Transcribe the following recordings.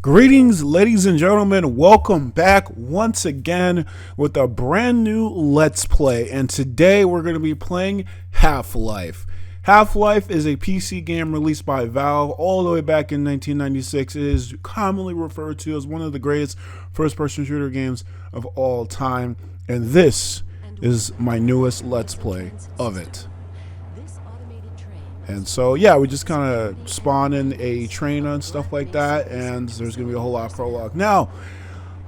Greetings, ladies and gentlemen. Welcome back once again with a brand new Let's Play. And today we're going to be playing Half-Life. Half-Life is a PC game released by Valve all the way back in 1996. It is commonly referred to as one of the greatest first-person shooter games of all time. And this is my newest Let's Play of it. And so, yeah, we just kind of spawn in a train and stuff like that, and there's going to be a whole lot of prologue. Now,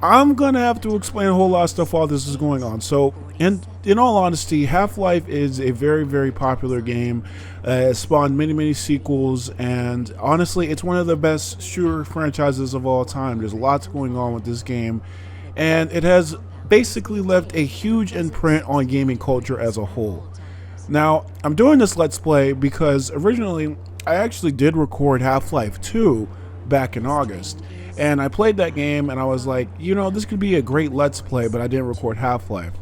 I'm going to have to explain a whole lot of stuff while this is going on. So, in all honesty, Half-Life is a very, very popular game. It spawned many, many sequels, and honestly, it's one of the best shooter franchises of all time. There's lots going on with this game, and it has basically left a huge imprint on gaming culture as a whole. Now, I'm doing this Let's Play because originally I actually did record Half-Life 2 back in August. And I played that game and I was like, you know, this could be a great Let's Play, but I didn't record Half-Life.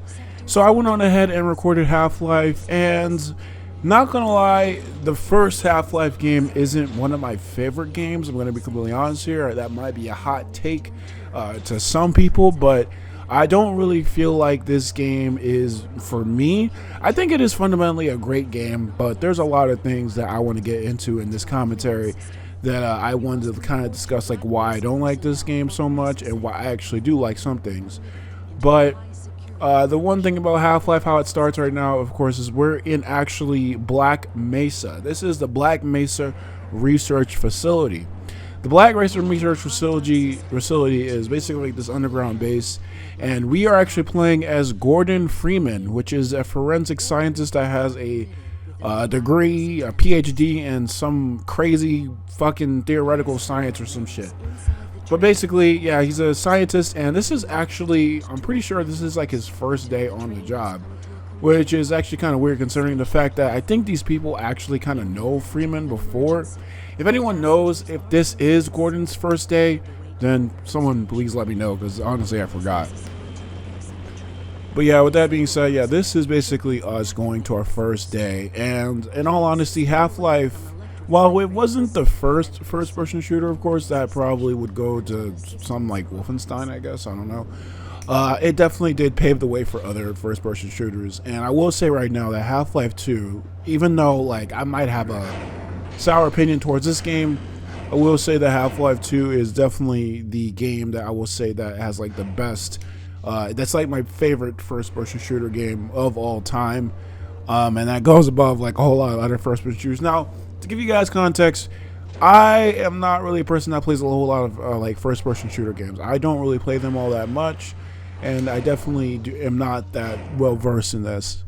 So I went on ahead and recorded Half-Life, and not gonna lie, the first Half-Life game isn't one of my favorite games. I'm gonna be completely honest here. That might be a hot take to some people, but I don't really feel like this game is for me. I think it is fundamentally a great game, but there's a lot of things that I want to get into in this commentary that I wanted to kind of discuss, like why I don't like this game so much and why I actually do like some things. But the one thing about Half-Life, how it starts right now, of course, is we're in actually Black Mesa. This is the Black Mesa Research Facility. The Black Mesa Research Facility is basically like this underground base, and we are actually playing as Gordon Freeman, which is a forensic scientist that has a degree, a PhD in some crazy fucking theoretical science or some shit. But basically, yeah, he's a scientist, and this is actually, I'm pretty sure this is like his first day on the job, which is actually kind of weird considering the fact that I think these people actually kind of know Freeman before. If anyone knows if this is Gordon's first day, then someone please let me know, because honestly I forgot. But yeah, with that being said, yeah, this is basically us going to our first day. And in all honesty, Half-Life, while it wasn't the first-person shooter, of course, that probably would go to some like Wolfenstein, I guess, I don't know. It definitely did pave the way for other first-person shooters. And I will say right now that Half-Life 2, even though like I might have a sour opinion towards this game, I will say that Half-Life 2 is definitely the game that I will say that has like the best, that's like my favorite first-person shooter game of all time, and that goes above like a whole lot of other first-person shooters. Now, to give you guys context, I am not really a person that plays a whole lot of like first-person shooter games. I don't really play them all that much, and I definitely am not that well-versed in this.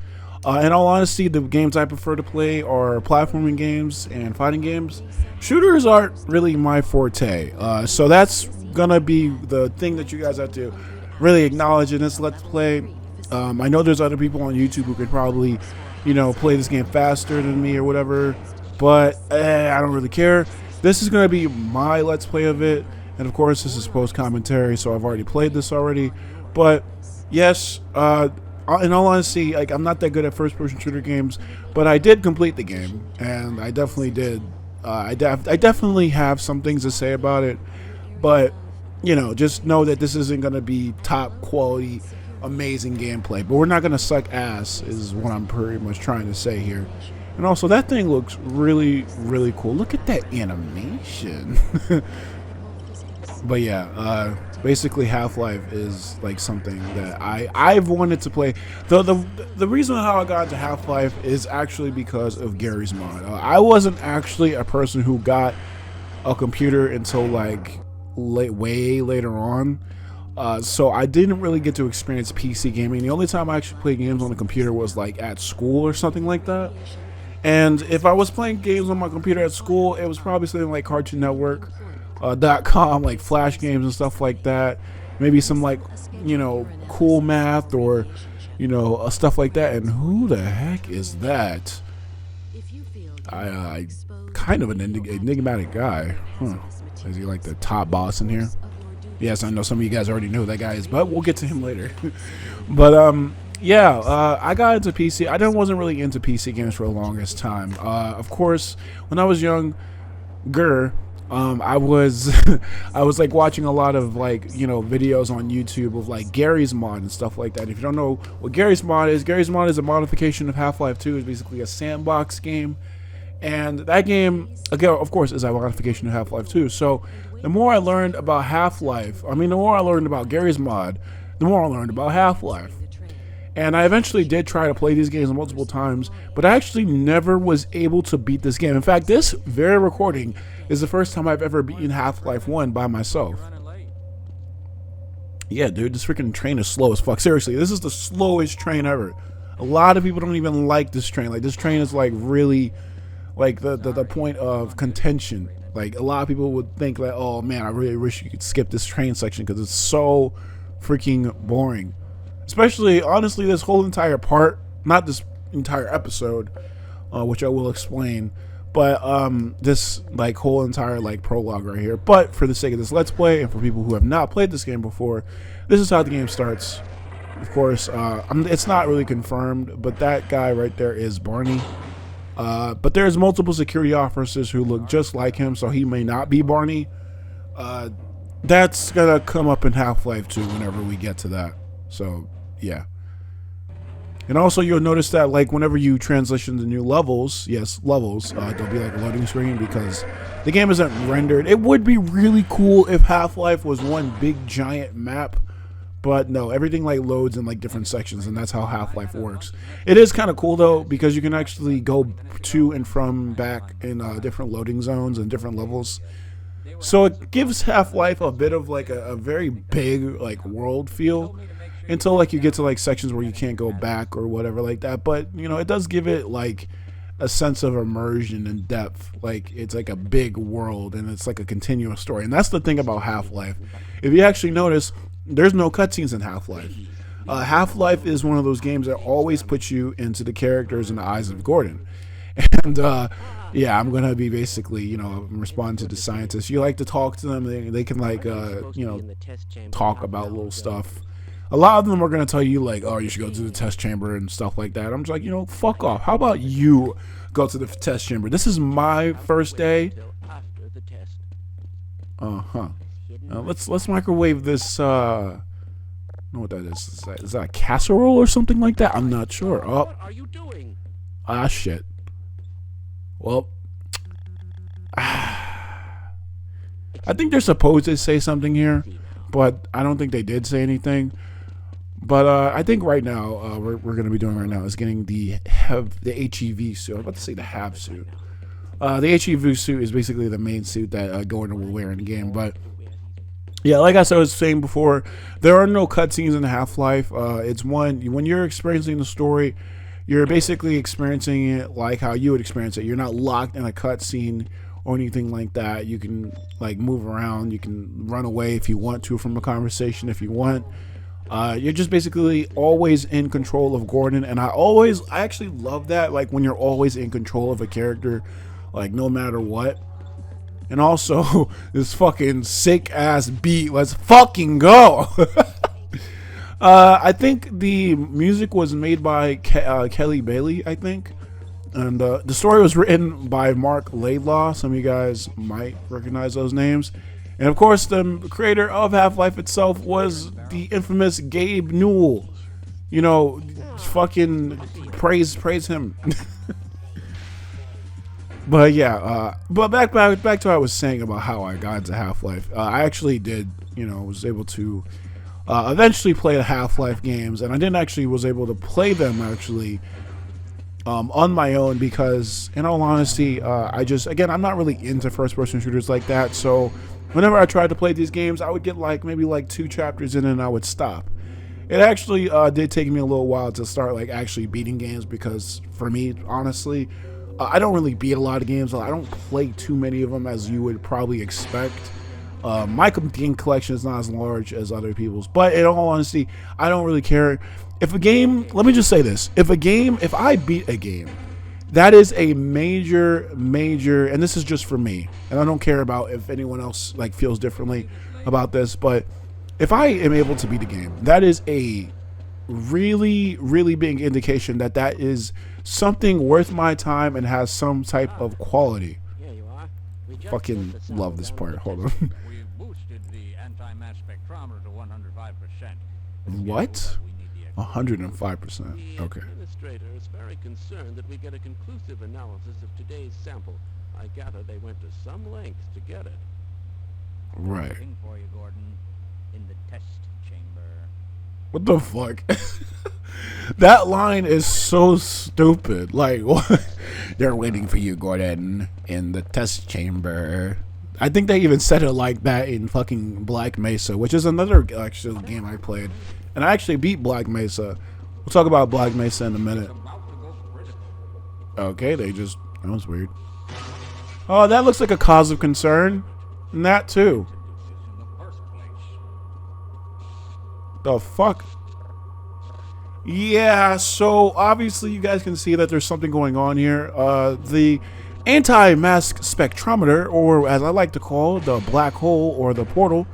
In all honesty, the games I prefer to play are platforming games and fighting games. Shooters aren't really my forte, so that's gonna be the thing that you guys have to really acknowledge in this Let's Play. I know there's other people on YouTube who could probably, you know, play this game faster than me or whatever, but I don't really care. This is gonna be my Let's Play of it, and of course this is post commentary, so I've already played this already. But yes, in all honesty, like I'm not that good at first-person shooter games, but I did complete the game, and I definitely did. I definitely have some things to say about it, but you know, just know that this isn't gonna be top quality, amazing gameplay. But we're not gonna suck ass, is what I'm pretty much trying to say here. And also, that thing looks really, really cool. Look at that animation. But yeah, basically Half-Life is like something that I've wanted to play. The reason how I got into Half-Life is actually because of Gary's Mod. I wasn't actually a person who got a computer until like way later on, so I didn't really get to experience PC gaming. The only time I actually played games on the computer was like at school or something like that. And if I was playing games on my computer at school, it was probably something like Cartoon Network. .com, like Flash games and stuff like that, maybe some like, you know, Cool Math or, you know, stuff like that. And who the heck is that? I kind of an enigmatic guy, huh? Is he like the top boss in here? Yes, I know some of you guys already know who that guy is, but we'll get to him later. But yeah, I got into PC. I wasn't really into PC games for the longest time. Of course, when I was younger, I was I was like watching a lot of like, you know, videos on YouTube of like Gary's mod and stuff like that. If you don't know what Gary's mod is a modification of Half-Life 2. It's basically a sandbox game, and that game again, of course, is a modification of Half-Life 2. So the more I learned about Half-Life, I mean, the more I learned about Gary's mod, the more I learned about Half-Life. And I eventually did try to play these games multiple times, but I actually never was able to beat this game. In fact, this very recording is the first time I've ever beaten Half-Life 1 by myself. Yeah, dude, this freaking train is slow as fuck. Seriously, this is the slowest train ever. A lot of people don't even like this train. Like, this train is like really like the point of contention. Like, a lot of people would think like, oh man, I really wish you could skip this train section because it's so freaking boring. Especially, honestly, this whole entire part, not this entire episode, which I will explain, but this like whole entire like prologue right here. But for the sake of this Let's Play, and for people who have not played this game before, this is how the game starts. Of course, it's not really confirmed, but that guy right there is Barney. But there's multiple security officers who look just like him, so he may not be Barney. That's gonna come up in Half-Life 2 whenever we get to that. So yeah. And also you'll notice that like whenever you transition to new levels, yes, levels, there'll be like a loading screen because the game isn't rendered. It would be really cool if Half-Life was one big giant map, but no, everything like loads in like different sections, and that's how Half-Life works. It is kind of cool though because you can actually go to and from back in different loading zones and different levels. So it gives Half-Life a bit of like a very big like world feel until like you get to like sections where you can't go back or whatever like that. But you know, it does give it like a sense of immersion and depth. Like it's like a big world and it's like a continuous story. And that's the thing about Half-Life. If you actually notice, there's no cutscenes in Half-Life. Half-Life is one of those games that always puts you into the characters in the eyes of Gordon. And yeah, I'm gonna be basically, you know, responding to the scientists. You like to talk to them. They can like, you know, talk about little stuff. A lot of them are gonna tell you like, oh, you should go to the test chamber and stuff like that. I'm just like, you know, fuck off. How about you go to the test chamber? This is my first day. Let's microwave this. I don't know what that is. Is that a casserole or something like that? I'm not sure. Oh, what are you doing? Ah, shit. Well, I think they're supposed to say something here, but I don't think they did say anything. But I think right now, we're going to be doing right now is getting the HEV suit. I'm about to say the HAV suit. The HEV suit is basically the main suit that Gordon will wear in the game. But yeah, like I was saying before, there are no cutscenes in Half-Life. It's when you're experiencing the story, you're basically experiencing it like how you would experience it. You're not locked in a cutscene or anything like that. You can like move around. You can run away if you want to from a conversation if you want. You're just basically always in control of Gordon, and I actually love that, like when you're always in control of a character, like no matter what. And also this fucking sick ass beat. Let's fucking go. I think the music was made by Kelly Bailey, I think, and the story was written by Mark Laidlaw. Some of you guys might recognize those names. And of course, the creator of Half-Life itself was the infamous Gabe Newell. You know, fucking praise him. But yeah, but back to what I was saying about how I got into Half-Life. I actually did, you know, was able to eventually play the Half-Life games, and I didn't actually was able to play them actually on my own because, in all honesty, I'm not really into first-person shooters like that. So whenever I tried to play these games, I would get like maybe like 2 chapters in and I would stop. It actually did take me a little while to start like actually beating games because for me, honestly, I don't really beat a lot of games. I don't play too many of them as you would probably expect. My game collection is not as large as other people's, but in all honesty, I don't really care. If a game, let me just say this, if I beat a game, that is a major, and this is just for me, and I don't care about if anyone else like feels differently about this, but if I am able to beat a game, that is a really, really big indication that is something worth my time and has some type of quality. fucking love this part. Hold on. We boosted the anti-mass spectrometer to 105%. What? 105%. The Okay. administrator is very concerned that we get a conclusive analysis of today's sample. I gather they went to some lengths to get it. Right. Waiting for you, Gordon, in the test chamber. What the fuck? That line is so stupid. Like, what? They're waiting for you, Gordon, in the test chamber. I think they even said it like that in fucking Black Mesa, which is another actual game I played. And I actually beat Black Mesa. We'll talk about Black Mesa in a minute. Okay, that was weird. Oh, that looks like a cause of concern. And that too. The fuck? Yeah, so obviously you guys can see that there's something going on here. The anti-mass spectrometer, or as I like to call it, the black hole or the portal,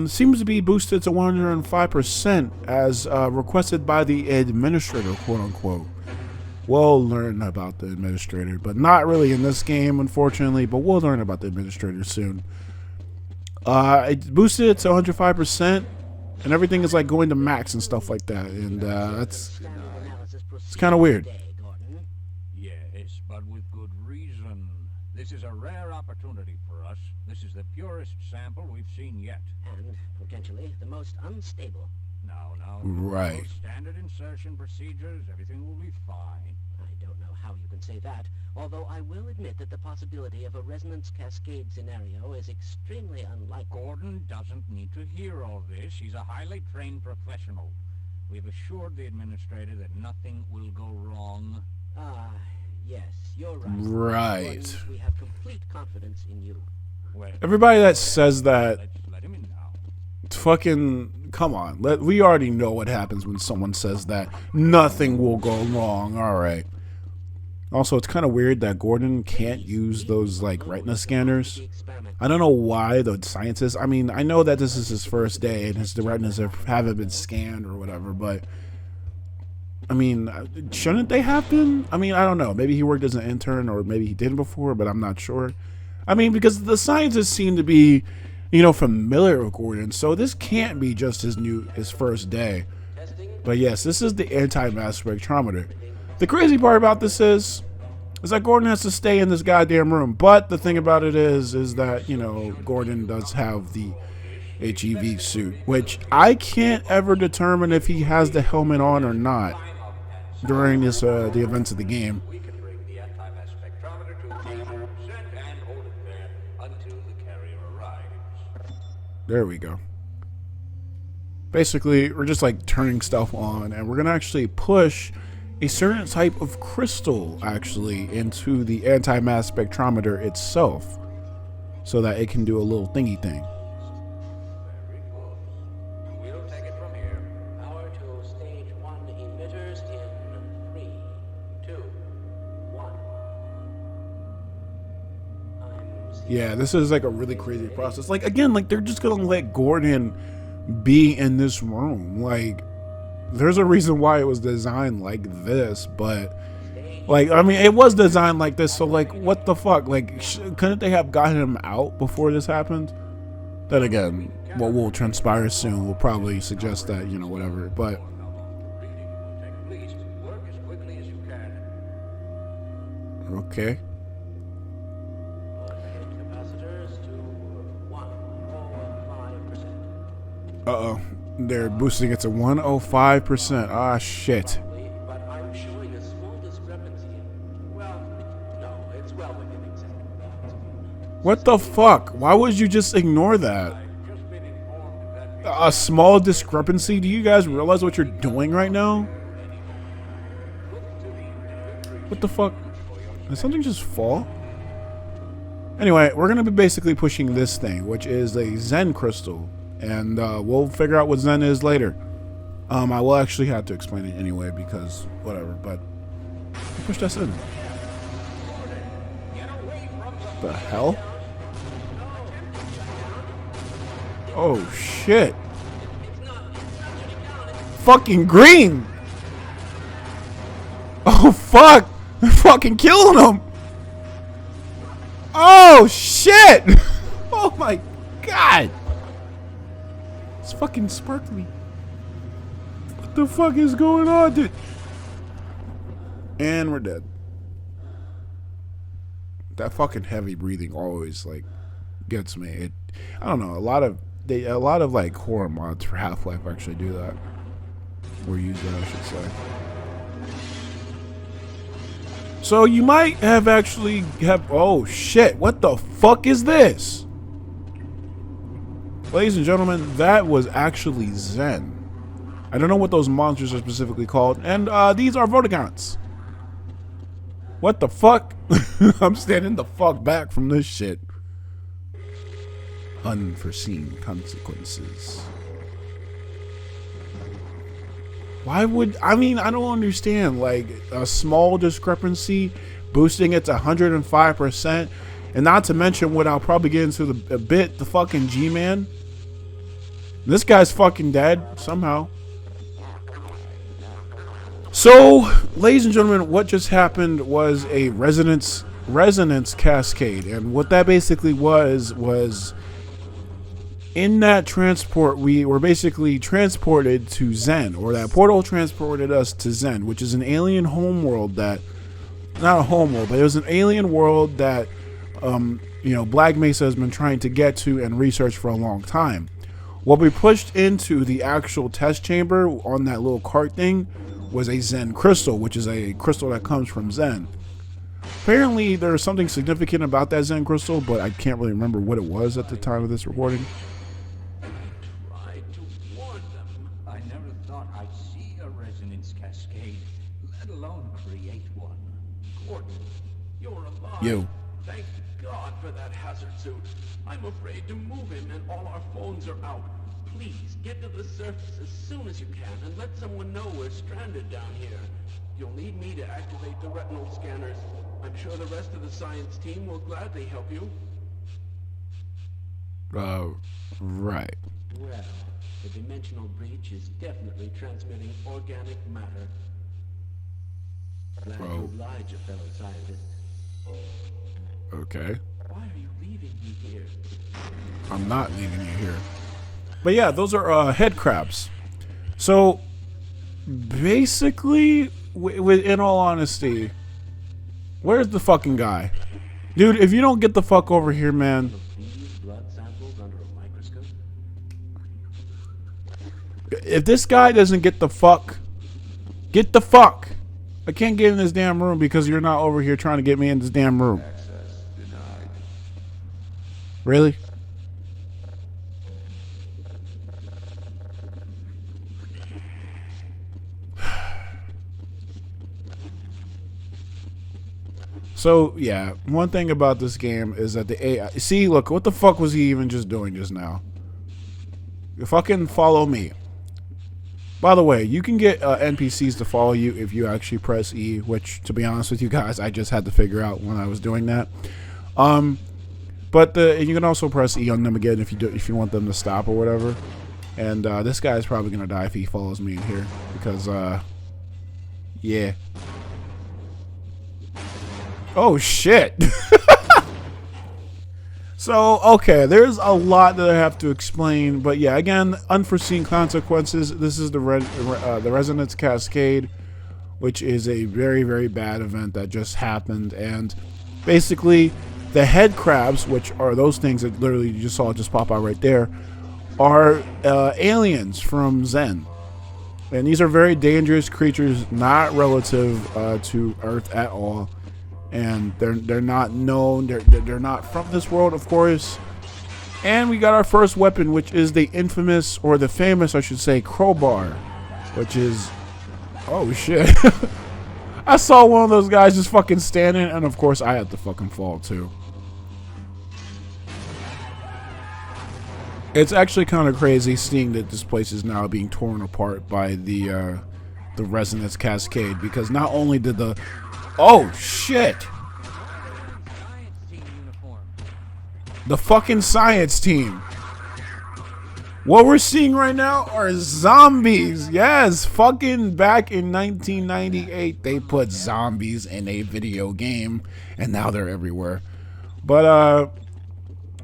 seems to be boosted to 105% as requested by the administrator, quote unquote. We'll learn about the administrator, but not really in this game, unfortunately, but we'll learn about the administrator soon. It boosted it to 105%, and everything is like going to max and stuff like that, and it's kind of weird. Yes, but with good reason. This is a rare opportunity for us. This is the purest sample we've seen yet. And potentially the most unstable. No. Right. Standard insertion procedures, everything will be fine. I don't know how you can say that, although I will admit that the possibility of a resonance cascade scenario is extremely unlikely. Gordon doesn't need to hear all this. He's a highly trained professional. We've assured the administrator that nothing will go wrong. Yes, you're right. Right. Gordon, we have complete confidence in you. Well, Everybody that says that, let's let him in now. fucking, come on. We already know what happens when someone says that. Nothing will go wrong. All right. Also, it's kind of weird that Gordon can't use those, like, retina scanners. I don't know why the scientists... I mean, I know that this is his first day and his retinas haven't been scanned or whatever, but... I mean, shouldn't they have been? I mean, I don't know. Maybe he worked as an intern or maybe he did before, but I'm not sure. I mean, because the scientists seem to be, you know, familiar with Gordon, so this can't be just his first day. But yes, this is the anti-mass spectrometer. The crazy part about this is that Gordon has to stay in this goddamn room. But the thing about it is that, you know, Gordon does have the HEV suit, which I can't ever determine if he has the helmet on or not during this the events of the game. We can bring the anti-mass spectrometer to 100% and hold it there until the carrier arrives. There we go. Basically, we're just like turning stuff on, and we're gonna actually push a certain type of crystal actually into the anti-mass spectrometer itself, so that it can do a little thingy thing. Very good. We'll take it from here. Power to stage 1 emitters in 3, 2, 1. Yeah, this is like a really crazy process. Like, again, like they're just gonna let Gordon be in this room. Like, there's a reason why it was designed like this, but like, I mean, it was designed like this, so like, what the fuck? Like, couldn't they have gotten him out before this happened? Then again, what will transpire soon will probably suggest that, you know, whatever, but Please work as quickly as you can. okay. Capacitors to 105%. Uh-oh. They're boosting it to 105%. Ah, shit. But I'm showing a small discrepancy. Well, no, it's well within exact values. What the fuck? Why would you just ignore that? Just been informed that A small discrepancy? Do you guys realize what you're doing right now? What the fuck? Did something just fall? Anyway, we're going to be basically pushing this thing, which is a Zen crystal. And we'll figure out what Zen is later. I will actually have to explain it anyway because whatever, but push this in. The hell? Oh shit. Fucking green! Oh fuck! They're fucking killing him! Oh shit! Oh my god! It's fucking sparkly. What the fuck is going on, dude? And we're dead. That fucking heavy breathing always like gets me. I don't know. A lot of like horror mods for Half-Life actually do that, or use that, I should say. So you might have actually have. Oh shit! What the fuck is this? Ladies and gentlemen, that was actually Zen. I don't know what those monsters are specifically called, and these are Voticons. What the fuck? I'm standing the fuck back from this shit. Unforeseen consequences. Why would, I mean, I don't understand, like, a small discrepancy boosting it to 105%, and not to mention what I'll probably get into a bit, the fucking G-Man. This guy's fucking dead, somehow. So, ladies and gentlemen, what just happened was a resonance cascade, and what that basically was in that transport, we were basically transported to Zen, or that portal transported us to Zen, which is an alien homeworld that, not a homeworld, but it was an alien world that, you know, Black Mesa has been trying to get to and research for a long time. What we pushed into the actual test chamber on that little cart thing was a Zen crystal, which is a crystal that comes from Zen. Apparently, there's something significant about that Zen crystal, but I can't really remember what it was at the time of this recording. I never thought I'd see a resonance cascade, let alone create one. Gordon, you're alive. You. Thank God for that hazard suit. I'm afraid to move him and all our phones are out. Please, get to the surface as soon as you can and let someone know we're stranded down here. You'll need me to activate the retinal scanners. I'm sure the rest of the science team will gladly help you. Right. Well, the dimensional breach is definitely transmitting organic matter. Glad to oblige a fellow scientist. Okay. Why are you leaving me here? I'm not leaving you here. But yeah, those are head crabs. So basically, in all honesty, where's the fucking guy? Dude, if you don't get the fuck over here, man. These blood samples under a microscope? If this guy doesn't get the fuck. I can't get in this damn room because you're not over here trying to get me in this damn room. Access denied. Really? So, yeah, one thing about this game is that the AI... See, look, what the fuck was he even just doing just now? You fucking follow me. By the way, you can get NPCs to follow you if you actually press E, which, to be honest with you guys, I just had to figure out when I was doing that. But you can also press E on them again if you want them to stop or whatever. And this guy's probably going to die if he follows me in here. Because, yeah. Oh, shit. So, okay, there's a lot that I have to explain. But, yeah, again, unforeseen consequences. This is the Resonance Cascade, which is a very, very bad event that just happened. And basically, the head crabs, which are those things that literally you just saw just pop out right there, are aliens from Zen. And these are very dangerous creatures, not relative to Earth at all. And they're not known. They're not from this world, of course. And we got our first weapon, which is the infamous, or the famous, I should say, crowbar, which is, oh shit. I saw one of those guys just fucking standing, and of course I had to fucking fall too. It's actually kind of crazy seeing that this place is now being torn apart by the resonance cascade, because not only did the... Oh, shit! The fucking science team. What we're seeing right now are zombies. Yes, fucking back in 1998, they put zombies in a video game, and now they're everywhere. But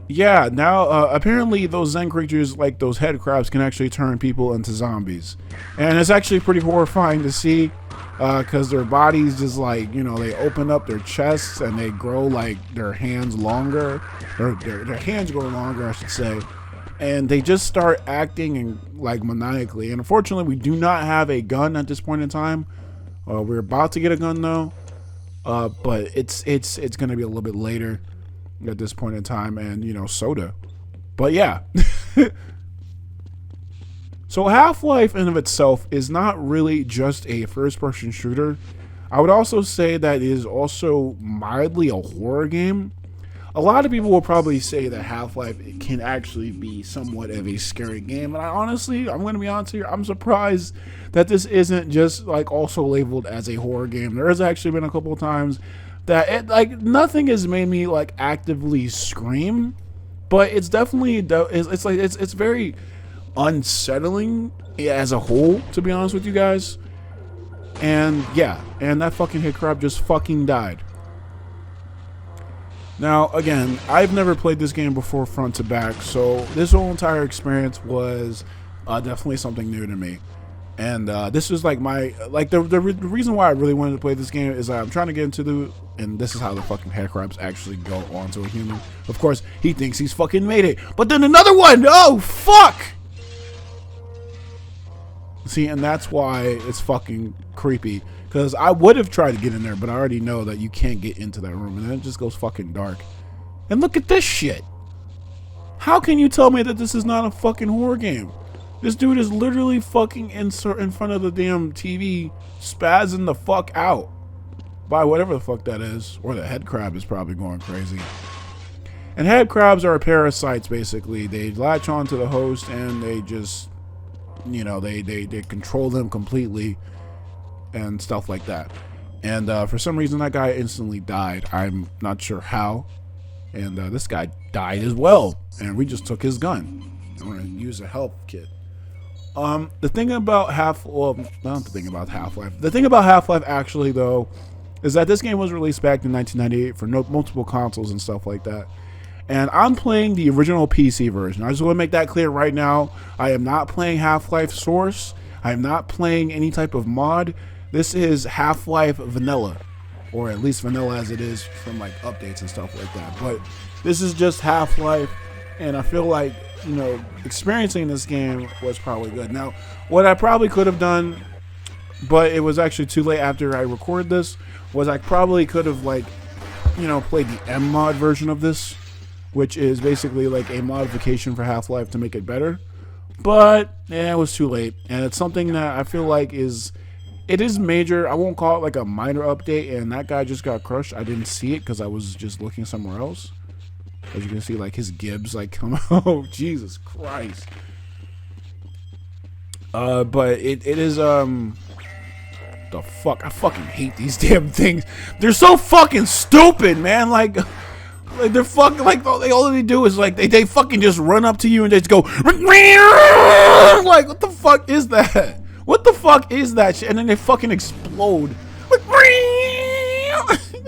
yeah, now apparently those Zen creatures, like those head crabs, can actually turn people into zombies, and it's actually pretty horrifying to see, because their bodies just like, you know, they open up their chests and they grow like their hands longer, or their hands grow longer, I should say, and they just start acting and like maniacally. And unfortunately, we do not have a gun at this point in time. We're about to get a gun though, but it's gonna be a little bit later at this point in time, and you know, soda. But yeah. So Half-Life in of itself is not really just a first-person shooter. I would also say that it is also mildly a horror game. A lot of people will probably say that Half-Life can actually be somewhat of a scary game, and I'm going to be honest here, I'm surprised that this isn't just like also labeled as a horror game. There has actually been a couple of times that it, like, nothing has made me like actively scream, but it's definitely it's very unsettling as a whole, to be honest with you guys. And yeah, and that fucking head crab just fucking died. Now again, I've never played this game before front to back, so this whole entire experience was definitely something new to me. And this was like my, like the reason why I really wanted to play this game is I'm trying to get into the, and this is how the fucking head crabs actually go onto a human. Of course, he thinks he's fucking made it, but then another one, oh fuck! See, and that's why it's fucking creepy, because I would have tried to get in there, but I already know that you can't get into that room, and then it just goes fucking dark. And look at this shit. How can you tell me that this is not a fucking horror game? This dude is literally fucking in front of the damn TV, spazzing the fuck out by whatever the fuck that is. Or the head crab is probably going crazy. And head crabs are parasites, basically. They latch onto the host and they just, you know, they control them completely and stuff like that. And for some reason that guy instantly died. I'm not sure how. And this guy died as well, and we just took his gun. I'm gonna use a health kit. The thing about The thing about Half-Life actually though is that this game was released back in 1998 for multiple consoles and stuff like that. And I'm playing the original PC version. I just want to make that clear right now. I am not playing Half-Life Source. I am not playing any type of mod. This is Half-Life Vanilla, or at least vanilla as it is from like updates and stuff like that. But this is just Half-Life, and I feel like, you know, experiencing this game was probably good. Now, what I probably could have done, but it was actually too late after I recorded this, was I probably could have, like, you know, played the M mod version of this, which is basically like a modification for Half-Life to make it better. But yeah, it was too late, and it's something that I feel like is major. I won't call it like a minor update, and that guy just got crushed. I didn't see it because I was just looking somewhere else. As you can see, like, his gibs like come out. Oh, Jesus Christ. But it is the fuck, I fucking hate these damn things. They're so fucking stupid, man. Like they're fucking, like, all they do is like they fucking just run up to you and they just go like, what the fuck is that? What the fuck is that shit? And then they fucking explode.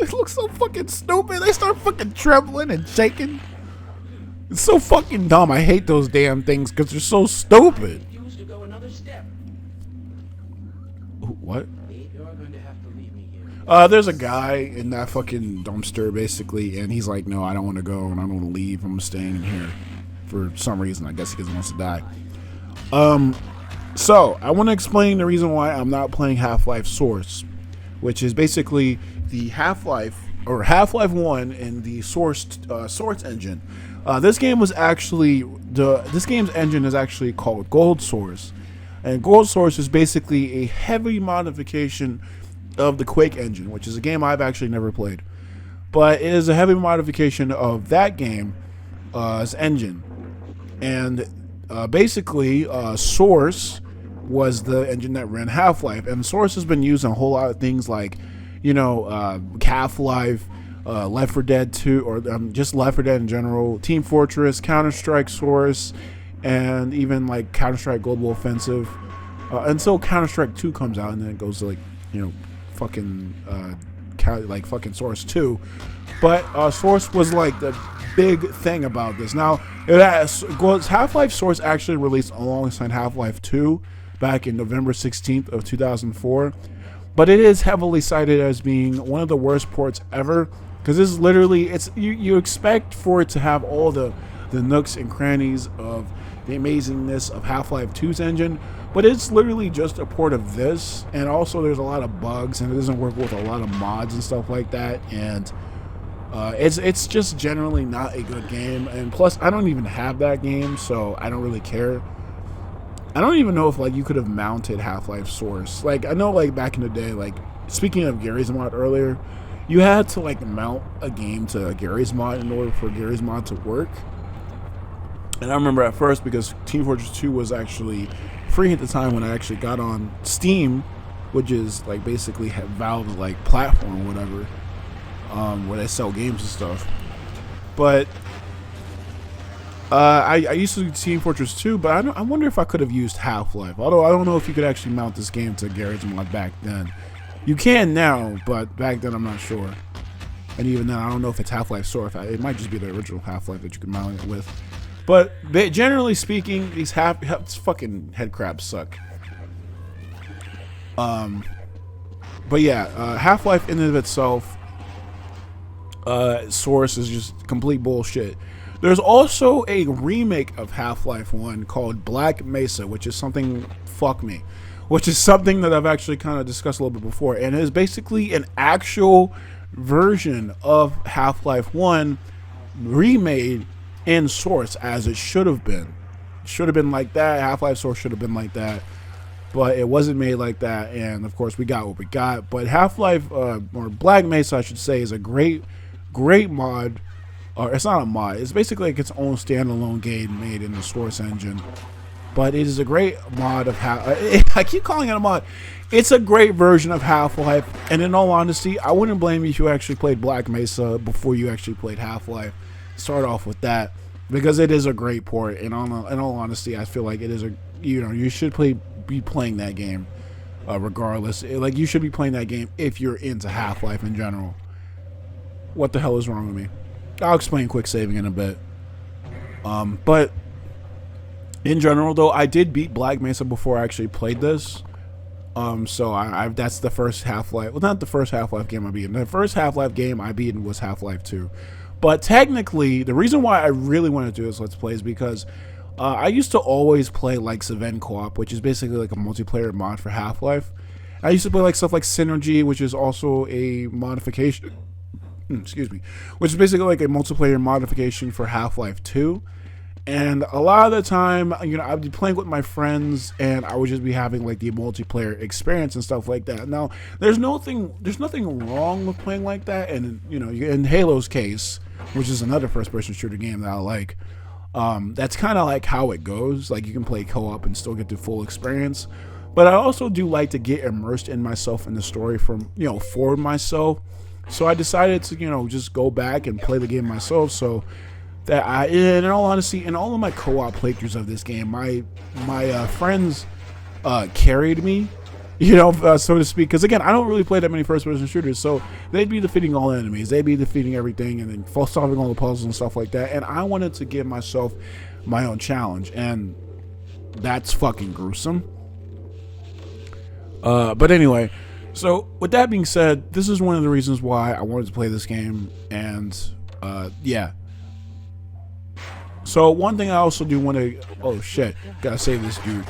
It looks so fucking stupid. They start fucking trembling and shaking. It's so fucking dumb. I hate those damn things because they're so stupid. Refuse to go another step. What? You're going to have to leave me here. There's a guy in that fucking dumpster basically, and he's like, no, I don't want to go and I don't want to leave. I'm staying in here for some reason. I guess because he wants to die. So I want to explain the reason why I'm not playing Half-Life Source, which is basically the Half-Life 1 and the Source engine. This game's engine is actually called Gold Source, and Gold Source is basically a heavy modification of the Quake engine, which is a game I've actually never played, but it is a heavy modification of that game's engine. And basically, Source was the engine that ran Half-Life, and Source has been used in a whole lot of things like, you know, Half-Life, Left 4 Dead 2, or just Left 4 Dead in general, Team Fortress, Counter-Strike Source, and even like Counter-Strike Global Offensive, until Counter-Strike 2 comes out, and then it goes to, like, you know, fucking like fucking Source 2. But Source was like the big thing about this. Now, Half-Life Source actually released alongside Half-Life 2 back in November 16th of 2004. But it is heavily cited as being one of the worst ports ever, because this is literally, you expect for it to have all the nooks and crannies of the amazingness of Half-Life 2's engine, but it's literally just a port of this. And also there's a lot of bugs, and it doesn't work with a lot of mods and stuff like that, and it's just generally not a good game. And plus, I don't even have that game, so I don't really care. I don't even know if like you could have mounted Half-Life Source. Like, I know like back in the day, like speaking of Gary's mod earlier, you had to like mount a game to Gary's mod in order for Gary's mod to work. And I remember at first, because Team Fortress 2 was actually free at the time when I actually got on Steam, which is like basically Valve's like platform or whatever, where they sell games and stuff. But I used to do Team Fortress 2, but I wonder if I could have used Half-Life. Although I don't know if you could actually mount this game to Gary's mod back then. You can now, but back then I'm not sure. And even then, I don't know if it's Half-Life Source. It might just be the original Half-Life that you can mount it with. But generally speaking, these fucking head crabs suck. But yeah, Half-Life in and of itself, Source is just complete bullshit. There's also a remake of Half-Life 1 called Black Mesa, which is something, which is something that I've actually kind of discussed a little bit before, and it is basically an actual version of Half-Life 1 remade in Source, as it should have been. It should have been like that. Half-Life Source should have been like that, but it wasn't made like that, and of course we got what we got. But Half-Life, or Black Mesa I should say, is a great mod. Or it's not a mod, it's basically like its own standalone game made in the Source engine. But it is a great mod of I keep calling it a mod. It's a great version of Half-Life, and in all honesty, I wouldn't blame you if you actually played Black Mesa before you actually played Half-Life. Start off with that, because it is a great port, and in all honesty, I feel like it is you should be playing that game regardless. Like, you should be playing that game if you're into Half-Life in general. What the hell is wrong with me? I'll explain quick saving in a bit. But in general, though, I did beat Black Mesa before I actually played this. So that's the first Half-Life. Well, not the first Half-Life game I beat. The first Half-Life game I beat was Half-Life 2. But technically, the reason why I really want to do this Let's Play is because I used to always play like Seven Co-op, which is basically like a multiplayer mod for Half-Life. I used to play like stuff like Synergy, which is also a modification. Excuse me, which is basically like a multiplayer modification for Half-Life 2. And a lot of the time, I'd be playing with my friends, and I would just be having like the multiplayer experience and stuff like that. Now, there's nothing wrong with playing like that, and in Halo's case, which is another first-person shooter game that I like, that's kind of like how it goes. Like, you can play co-op and still get the full experience. But I also do like to get immersed in myself in the story for myself. So I decided to, just go back and play the game myself. So that in all honesty, in all of my co-op playthroughs of this game, my friends carried me, so to speak. Because again, I don't really play that many first-person shooters, so they'd be defeating all enemies, they'd be defeating everything, and then solving all the puzzles and stuff like that. And I wanted to give myself my own challenge, and that's fucking gruesome. But anyway. So, with that being said, this is one of the reasons why I wanted to play this game, and, yeah. So, one thing I also do want to... Oh, shit. Gotta save this dude.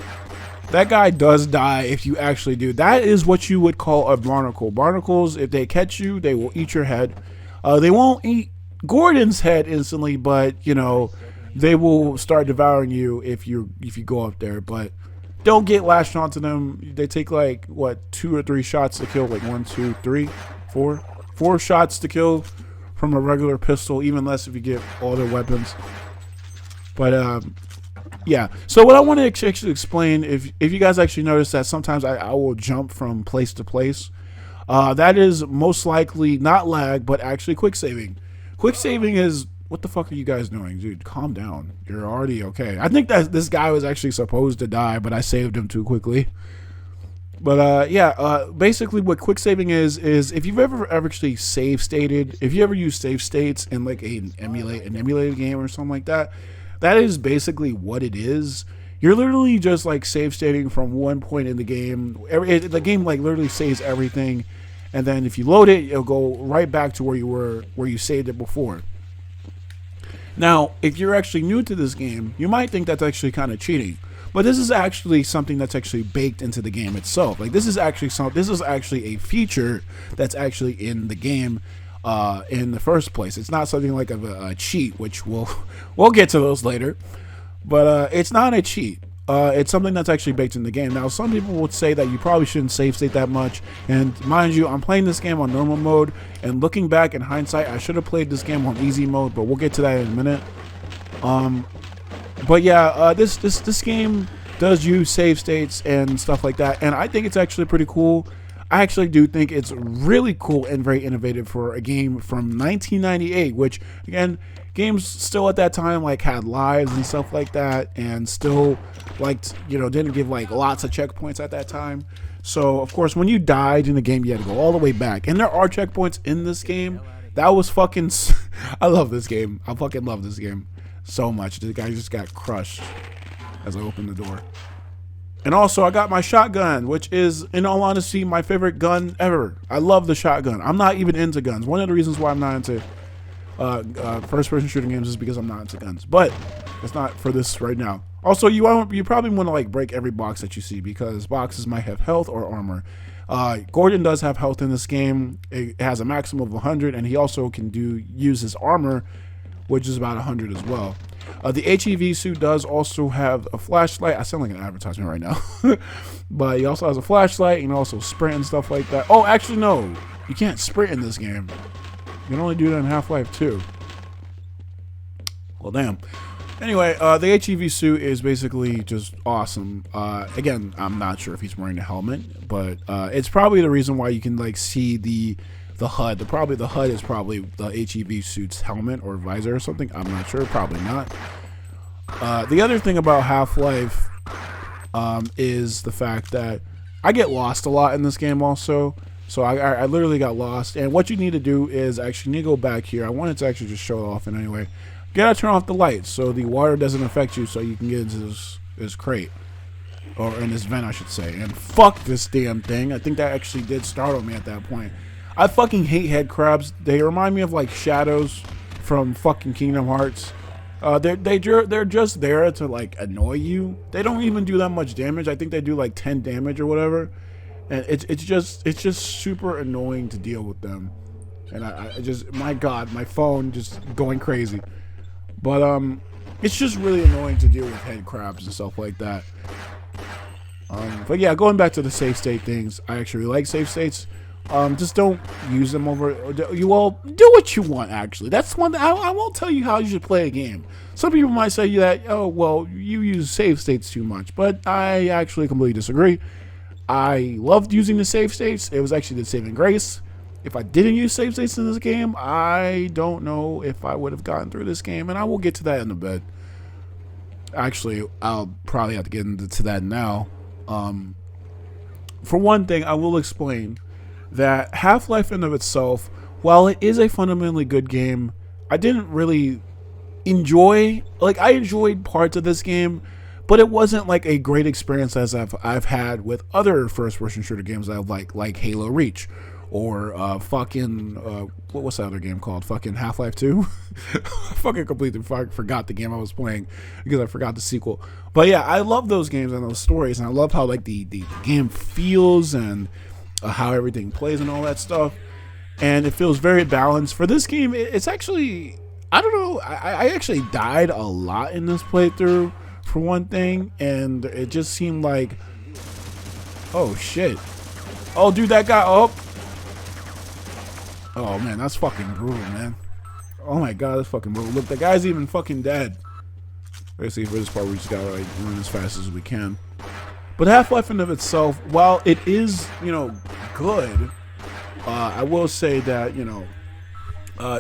That guy does die if you actually do. That is what you would call a barnacle. Barnacles, if they catch you, they will eat your head. They won't eat Gordon's head instantly, but, they will start devouring you if you go up there, but... Don't get lashed onto them. They take like 2 or 3 shots to kill. Like 1, 2, 3, 4 shots to kill from a regular pistol. Even less if you get all their weapons. But yeah. So what I want to actually explain, if you guys actually notice that sometimes I will jump from place to place, that is most likely not lag, but actually quick saving. Quick saving is... What the fuck are you guys doing? Dude, calm down. You're already okay. I think that this guy was actually supposed to die, but I saved him too quickly. But yeah, basically what quick saving is if you've ever actually save stated, if you ever use save states in like an emulated game or something like that, that is basically what it is. You're literally just like save stating from one point in the game. The game like literally saves everything, and then if you load it, it'll go right back to where you were, where you saved it before. Now, if you're actually new to this game, you might think that's actually kind of cheating. But this is actually something that's actually baked into the game itself. Like this is actually a feature that's actually in the game in the first place. It's not something like a cheat, which we'll get to those later. But it's not a cheat. It's something that's actually baked in the game. Now, some people would say that you probably shouldn't save state that much. And mind you, I'm playing this game on normal mode. And looking back in hindsight, I should have played this game on easy mode. But we'll get to that in a minute. But yeah, this game does use save states and stuff like that, and I think it's actually pretty cool. I actually do think it's really cool and very innovative for a game from 1998, which again, games still at that time like had lives and stuff like that, and still liked, didn't give like lots of checkpoints at that time. So of course, when you died in the game, you had to go all the way back, and there are checkpoints in this game. That was fucking. I love this game. I fucking love this game so much. The guy just got crushed as I opened the door. And also, I got my shotgun, which is, in all honesty, my favorite gun ever. I love the shotgun. I'm not even into guns. One of the reasons why I'm not into first-person shooting games is because I'm not into guns. But it's not for this right now. Also, you probably want to like break every box that you see, because boxes might have health or armor. Gordon does have health in this game. It has a maximum of 100, and he also can use his armor, which is about 100 as well. The HEV suit does also have a flashlight. I sound like an advertisement right now. But he also has a flashlight, and also sprint and stuff like that. Oh, actually, no. You can't sprint in this game. You can only do that in Half-Life 2. Well, damn. Anyway, the HEV suit is basically just awesome. Again, I'm not sure if he's wearing a helmet, but it's probably the reason why you can like see the HUD. The HUD is probably the HEV suit's helmet or visor or something. I'm not sure. Probably not. The other thing about Half-Life is the fact that I get lost a lot in this game also. So I literally got lost. And what you need to do is actually need to go back here. I wanted to actually just show it off in any way. You gotta turn off the lights so the water doesn't affect you, so you can get into this crate. Or in this vent, I should say. And fuck this damn thing. I think that actually did startle me at that point. I fucking hate head crabs. They remind me of like shadows from fucking Kingdom Hearts. They're just there to like annoy you. They don't even do that much damage. I think they do like 10 damage or whatever. And it's just super annoying to deal with them. And I just, my God, my phone just going crazy. But it's just really annoying to deal with head crabs and stuff like that. But yeah, going back to the save state things, I actually like save states. Just don't use them over. You all do what you want. Actually, that's one thing. I won't tell you how you should play a game. Some people might say that, oh well, you use save states too much, but I actually completely disagree. I loved using the save states. It was actually the saving grace. If I didn't use save states in this game, I don't know if I would have gotten through this game, and I will get to that in a bit. Actually, I'll probably have to get into that now. For one thing, I will explain that Half-Life in of itself, while it is a fundamentally good game, I didn't really enjoy, like I enjoyed parts of this game, but it wasn't like a great experience as I've had with other first-person shooter games I've like Halo Reach, or what's that other game called? Fucking Half-Life 2? I fucking completely forgot the game I was playing because I forgot the sequel. But yeah, I love those games and those stories, and I love how like the game feels and how everything plays and all that stuff, and it feels very balanced. For this game, it's actually, I don't know, I actually died a lot in this playthrough for one thing, and it just seemed like, oh shit, oh dude, that guy, oh man, that's fucking brutal, man. Oh my God, that's fucking brutal. Look, the guy's even fucking dead. Let's see, for this part we just gotta like run as fast as we can. But Half-Life in of itself, while it is, good, I will say that,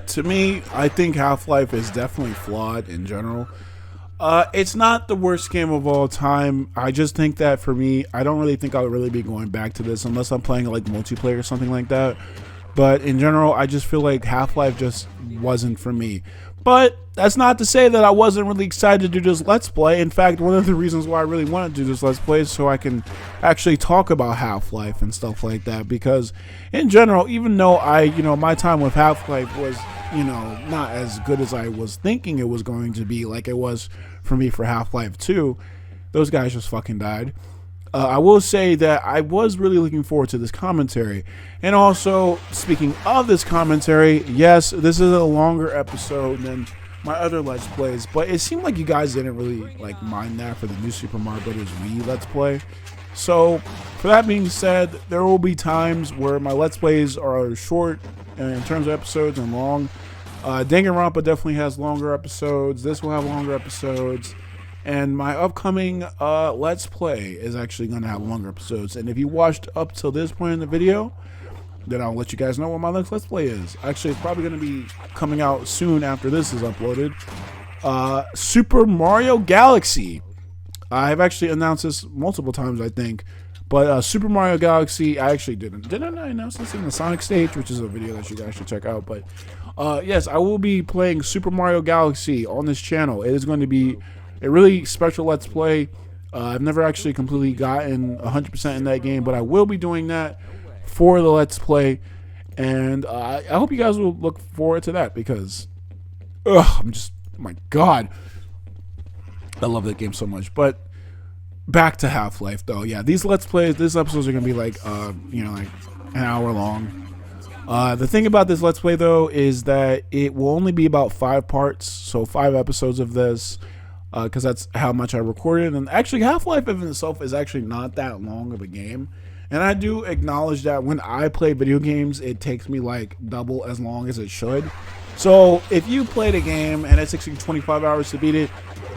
to me, I think Half-Life is definitely flawed in general. It's not the worst game of all time. I just think that for me, I don't really think I'll really be going back to this unless I'm playing like multiplayer or something like that. But in general, I just feel like Half-Life just wasn't for me. But that's not to say that I wasn't really excited to do this Let's Play. In fact, one of the reasons why I really wanted to do this Let's Play is so I can actually talk about Half-Life and stuff like that. Because in general, even though my time with Half-Life was, not as good as I was thinking it was going to be, like it was for me for Half-Life 2, those guys just fucking died. I will say that I was really looking forward to this commentary. And also, speaking of this commentary, yes, this is a longer episode than my other Let's Plays, but it seemed like you guys didn't really mind that for the new Super Mario Bros. Wii Let's Play. So, for that being said, there will be times where my Let's Plays are short in terms of episodes and long. Danganronpa definitely has longer episodes. This will have longer episodes. And my upcoming Let's Play is actually going to have longer episodes. And if you watched up till this point in the video, then I'll let you guys know what my next Let's Play is. Actually, it's probably going to be coming out soon after this is uploaded. Super Mario Galaxy. I've actually announced this multiple times, I think. But Super Mario Galaxy, I actually didn't. Didn't I announce this in the Sonic stage, which is a video that you guys should check out. But yes, I will be playing Super Mario Galaxy on this channel. It is going to be a really special Let's Play. I've never actually completely gotten 100% in that game, but I will be doing that for the Let's Play. And I hope you guys will look forward to that because, oh my God. I love that game so much. But back to Half-Life, though. Yeah, these Let's Plays, these episodes are going to be like an hour long. The thing about this Let's Play, though, is that it will only be about 5 parts. So 5 episodes of this. Because that's how much I recorded. And actually, Half-Life in itself is actually not that long of a game. And I do acknowledge that when I play video games, it takes me like double as long as it should. So if you played a game and it takes you 25 hours to beat it,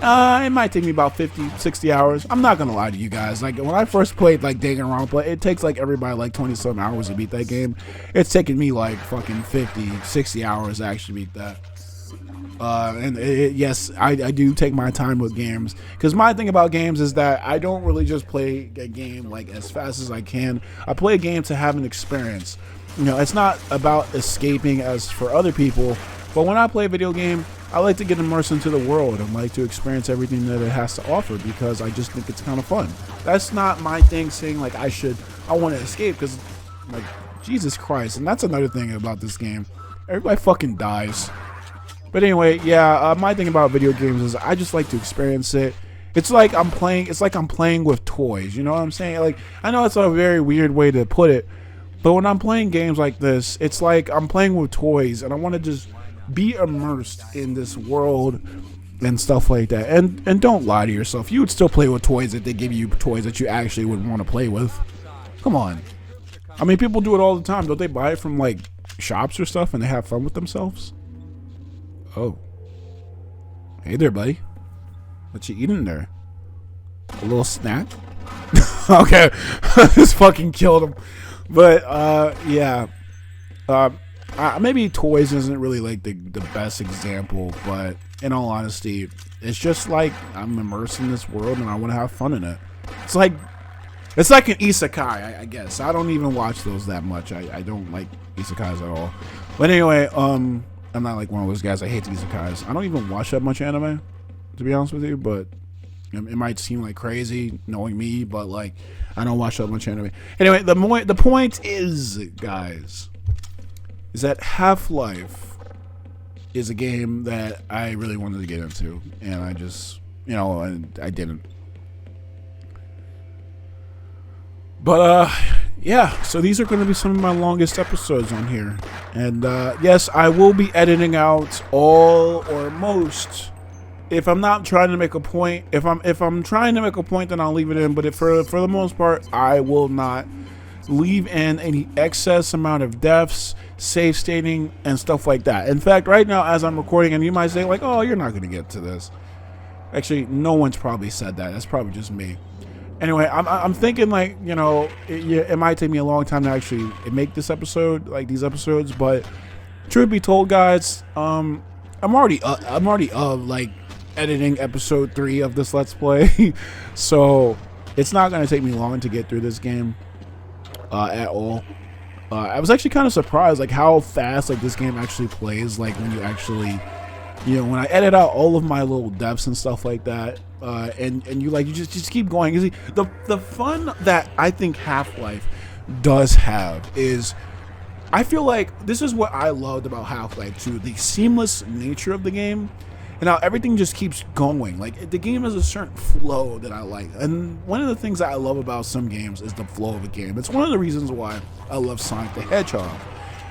it might take me about 50, 60 hours. I'm not going to lie to you guys. Like when I first played like Danganronpa, it takes like everybody like 20-some hours to beat that game. It's taken me like fucking 50, 60 hours to actually beat that. Yes, I do take my time with games because my thing about games is that I don't really just play a game like as fast as I can. I play a game to have an experience. It's not about escaping as for other people, but when I play a video game, I like to get immersed into the world and like to experience everything that it has to offer because I just think it's kind of fun. That's not my thing saying like I want to escape because like Jesus Christ. And that's another thing about this game. Everybody fucking dies. But anyway, yeah, my thing about video games is I just like to experience it. It's like I'm playing with toys, you know what I'm saying? Like, I know it's a very weird way to put it, but when I'm playing games like this, it's like I'm playing with toys and I want to just be immersed in this world and stuff like that. And don't lie to yourself. You would still play with toys if they give you toys that you actually would want to play with. Come on. I mean, people do it all the time. Don't they buy it from like shops or stuff and they have fun with themselves? Oh. Hey there, buddy. What you eating there? A little snack? Okay. Just fucking killed him. But, yeah. Maybe toys isn't really like the best example, but in all honesty, it's just like I'm immersed in this world and I want to have fun in it. It's like an isekai, I guess. I don't even watch those that much. I don't like isekais at all. But anyway, I'm not like one of those guys. I hate isekais. I don't even watch that much anime, to be honest with you, but it might seem like crazy knowing me, but like I don't watch that much anime. Anyway, the point is, guys, is that Half-Life is a game that I really wanted to get into, and I just, and I didn't. But, yeah, so these are going to be some of my longest episodes on here. And, yes, I will be editing out all or most. If I'm not trying to make a point, if I'm trying to make a point, then I'll leave it in. But for the most part, I will not leave in any excess amount of deaths, save stating, and stuff like that. In fact, right now, as I'm recording, and you might say, like, oh, you're not going to get to this. Actually, no one's probably said that. That's probably just me. Anyway, I'm thinking like, it might take me a long time to actually make this episode, like these episodes, but truth be told, guys, I'm already like editing episode 3 of this Let's Play. So it's not going to take me long to get through this game at all. I was actually kind of surprised like how fast like this game actually plays, like when you actually, you know, when I edit out all of my little depths and stuff like that, and you like you just keep going. You see, the fun that I think Half-Life does have is, I feel like this is what I loved about Half-Life 2, the seamless nature of the game, and how everything just keeps going. Like, the game has a certain flow that I like, and one of the things that I love about some games is the flow of a game. It's one of the reasons why I love Sonic the Hedgehog.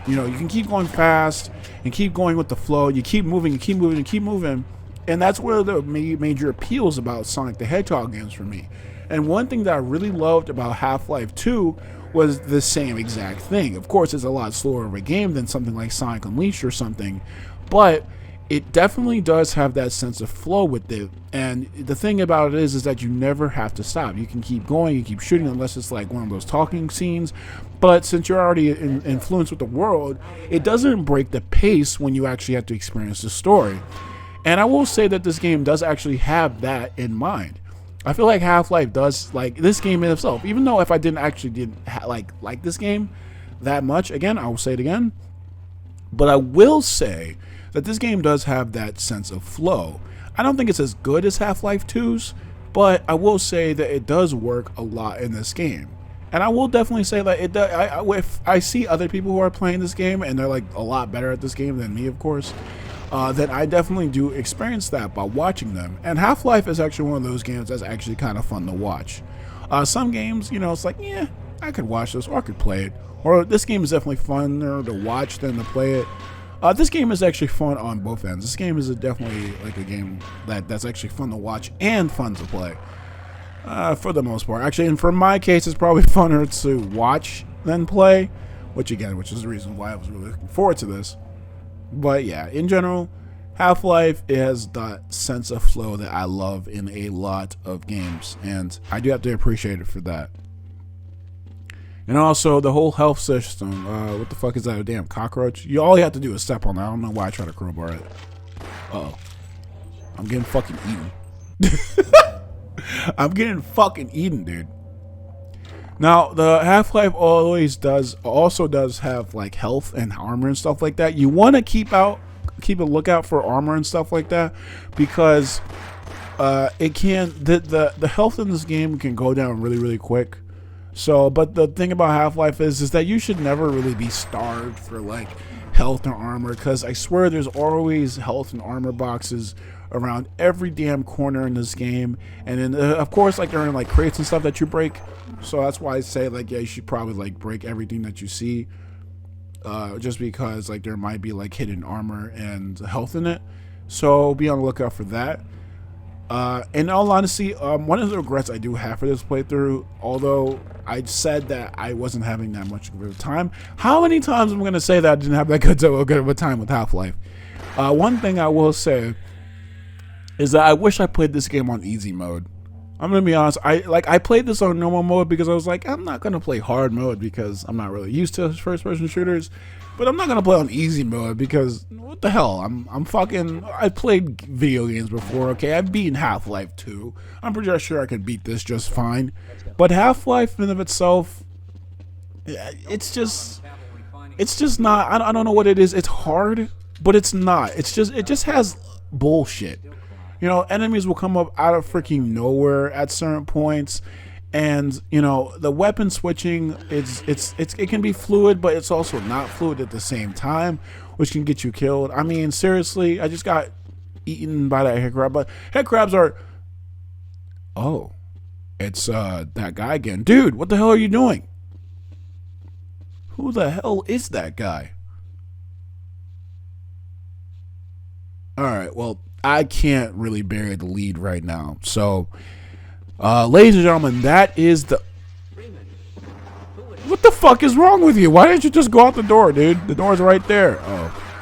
You know, you can keep going fast and keep going with the flow. You keep moving, you keep moving, and keep moving, and that's one of the major appeals about Sonic the Hedgehog games for me. And one thing that I really loved about Half-Life 2 was the same exact thing. Of course, it's a lot slower of a game than something like Sonic Unleashed or something, but it definitely does have that sense of flow with it. And the thing about it is that you never have to stop. You can keep going, you keep shooting, unless it's like one of those talking scenes. But since you're already influenced with the world, it doesn't break the pace when you actually have to experience the story. And I will say that this game does actually have that in mind. I feel like Half-Life does, like, this game in itself, even though if I didn't actually like this game that much, again, I will say it again, but I will say that this game does have that sense of flow. I don't think it's as good as Half-Life 2's, but I will say that it does work a lot in this game. And I will definitely say that it does. If I see other people who are playing this game and they're like a lot better at this game than me, of course, then I definitely do experience that by watching them. And Half-Life is actually one of those games that's actually kind of fun to watch. Some games, you know, it's like, yeah, I could watch this or I could play it. Or this game is definitely funner to watch than to play it. This game is actually fun on both ends. This game is definitely like a game that's actually fun to watch and fun to play. For the most part. Actually, and for my case, it's probably funner to watch than play. Which is the reason why I was really looking forward to this. But yeah, in general, Half-Life has that sense of flow that I love in a lot of games, and I do have to appreciate it for that. And also the whole health system. What the fuck is that? A damn cockroach? All you have to do is step on that. I don't know why I try to crowbar it. Uh-oh. I'm getting fucking eaten. I'm getting fucking eaten, dude. Now, the Half-Life also does have like health and armor and stuff like that. You want to keep a lookout for armor and stuff like that, because the health in this game can go down really, really quick. So, but the thing about Half-Life is that you should never really be starved for like health or armor, because I swear there's always health and armor boxes around every damn corner in this game. And then of course, like, they're in like crates and stuff that you break. So that's why I say, like, yeah, you should probably like break everything that you see, just because like there might be like hidden armor and health in it. So be on the lookout for that. In all honesty, one of the regrets I do have for this playthrough, although I said that I wasn't having that much of a time, how many times am I going to say that I didn't have that good of a time with Half-Life? One thing I will say is that I wish I played this game on easy mode. I'm gonna be honest, I played this on normal mode because I was like, I'm not gonna play hard mode because I'm not really used to first person shooters, but I'm not gonna play on easy mode because what the hell, I've played video games before, okay, I've beaten Half-Life 2, I'm pretty sure I could beat this just fine, but Half-Life in of itself, it's just not, I don't know what it is, it's hard, but it's not, it just has bullshit. You know, enemies will come up out of freaking nowhere at certain points, and you know, the weapon switching, it can be fluid, but it's also not fluid at the same time, which can get you killed. I mean, seriously, I just got eaten by that head crab, but head crabs are, oh, it's that guy again. Dude, what the hell are you doing? Who the hell is that guy? Alright, well, I can't really bury the lead right now. So, ladies and gentlemen, that is the... What the fuck is wrong with you? Why didn't you just go out the door, dude? The door's right there. Oh.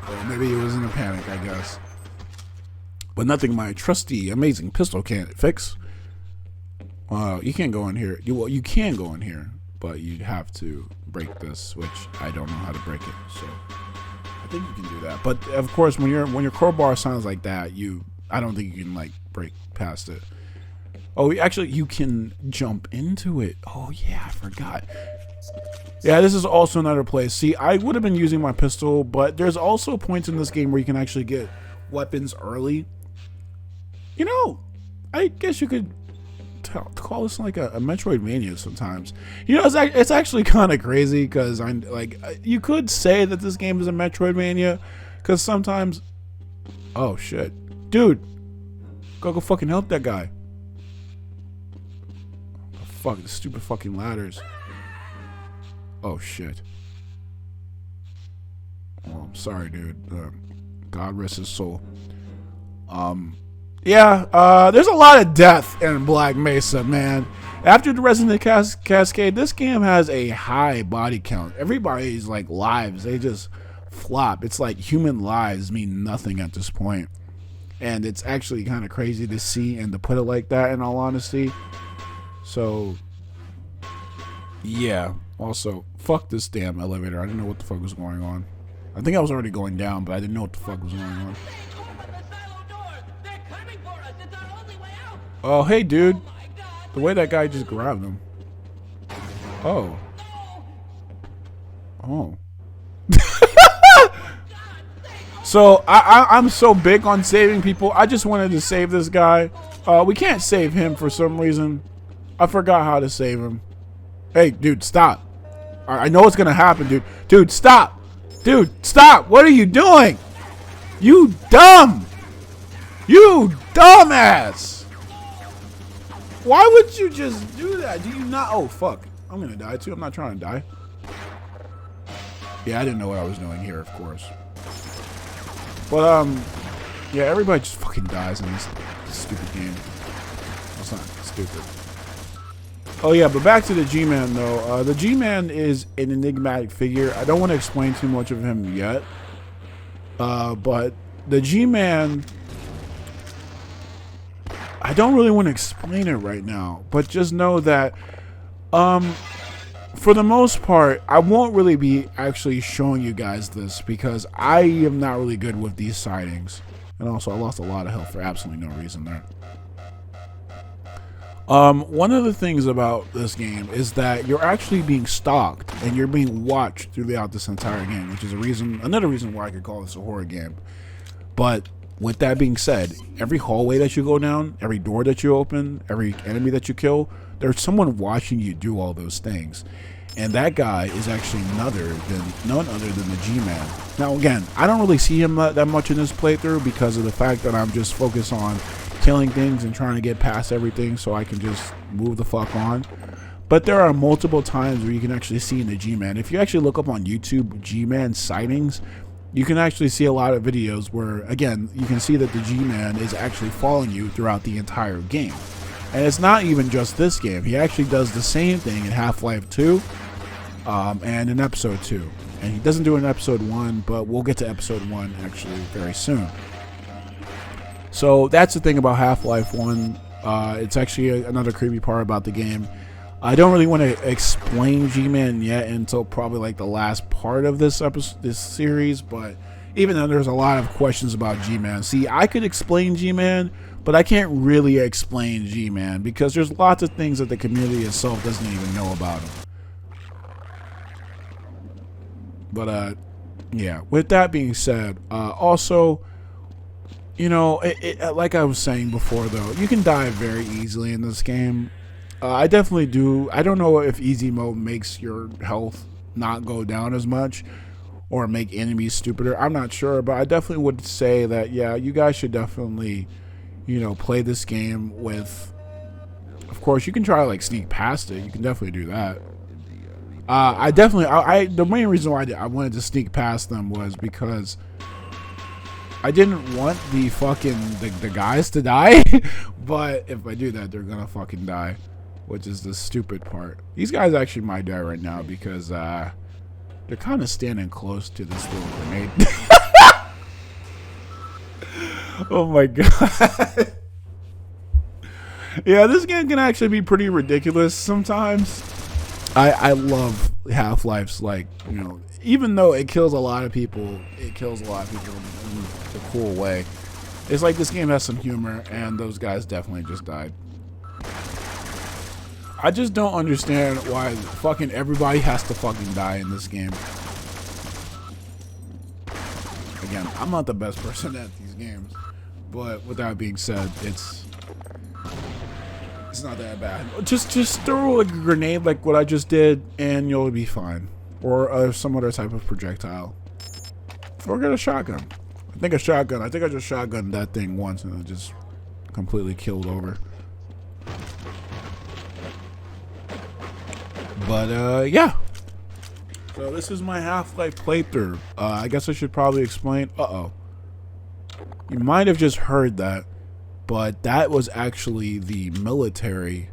Well, maybe it was in a panic, I guess. But nothing my trusty, amazing pistol can't fix. You can't go in here. Well, you can go in here, but you have to break this, which I don't know how to break it, so... I think you can do that. But of course, when your crowbar sounds like that, I don't think you can like break past it. Oh, actually, you can jump into it. Oh yeah, I forgot. Yeah, this is also another place. See, I would have been using my pistol, but there's also points in this game where you can actually get weapons early. You know, I guess you could call this like a Metroidvania sometimes. You know, it's actually kind of crazy because I'm like, you could say that this game is a Metroidvania because sometimes, oh shit, dude, go fucking help that guy. Oh, fuck, the stupid fucking ladders. Oh shit. Oh, I'm sorry, dude. God rest his soul. Yeah, there's a lot of death in Black Mesa, man. After the Resident Cascade, this game has a high body count. Everybody's like lives, they just flop. It's like human lives mean nothing at this point. And it's actually kind of crazy to see and to put it like that, in all honesty. So, yeah. Also, fuck this damn elevator. I didn't know what the fuck was going on. I think I was already going down, but I didn't know what the fuck was going on. Oh, hey, dude. The way that guy just grabbed him. Oh. Oh. So, I'm so big on saving people. I just wanted to save this guy. We can't save him for some reason. I forgot how to save him. Hey, dude, stop. I know what's going to happen, dude. Dude, stop. Dude, stop. What are you doing? You dumb. You dumbass. Why would you just do that? Do you not? Oh, fuck. I'm going to die, too. I'm not trying to die. Yeah, I didn't know what I was doing here, of course. But, yeah, everybody just fucking dies in this stupid game. That's not stupid. Oh, yeah, but back to the G-Man, though. The G-Man is an enigmatic figure. I don't want to explain too much of him yet. But the G-Man, I don't really want to explain it right now. But just know that, for the most part, I won't really be actually showing you guys this because I am not really good with these sightings. And also, I lost a lot of health for absolutely no reason there. One of the things about this game is that you're actually being stalked and you're being watched throughout this entire game, which is another reason why I could call this a horror game. But with that being said, every hallway that you go down, every door that you open, every enemy that you kill, there's someone watching you do all those things. And that guy is actually none other than the G-Man. Now again, I don't really see him that much in this playthrough because of the fact that I'm just focused on killing things and trying to get past everything so I can just move the fuck on. But there are multiple times where you can actually see in the G-Man. If you actually look up on YouTube G-Man sightings, you can actually see a lot of videos where, again, you can see that the G-Man is actually following you throughout the entire game. And it's not even just this game. He actually does the same thing in Half-Life 2 and in Episode 2. And he doesn't do it in Episode 1, but we'll get to Episode 1 actually very soon. So that's the thing about Half-Life 1. It's actually another creepy part about the game. I don't really want to explain G-Man yet until probably like the last part of this series, but even then there's a lot of questions about G-Man. See, I could explain G-Man, but I can't really explain G-Man because there's lots of things that the community itself doesn't even know about him. But yeah, with that being said, also, you know, like I was saying before, though, you can die very easily in this game. I definitely do. I don't know if easy mode makes your health not go down as much or make enemies stupider. I'm not sure, but I definitely would say that, yeah, you guys should definitely, you know, play this game with, of course, you can try to, like, sneak past it. You can definitely do that. The main reason why I wanted to sneak past them was because I didn't want the fucking, the guys to die, but if I do that, they're gonna fucking die, which is the stupid part. These guys actually might die right now because, they're kind of standing close to this little grenade. Oh my god. Yeah, this game can actually be pretty ridiculous sometimes. I love Half-Life's like, you know, even though it kills a lot of people, it kills a lot of people in a cool way. It's like this game has some humor, and those guys definitely just died. I just don't understand why fucking everybody has to fucking die in this game. Again, I'm not the best person at these games, but with that being said, it's not that bad. Just throw like a grenade like what I just did, and you'll be fine. Or some other type of projectile. Or get a shotgun. I think I just shotgunned that thing once, and it just completely killed over. But yeah. So this is my Half-Life playthrough. I guess I should probably explain. You might have just heard that, but that was actually the military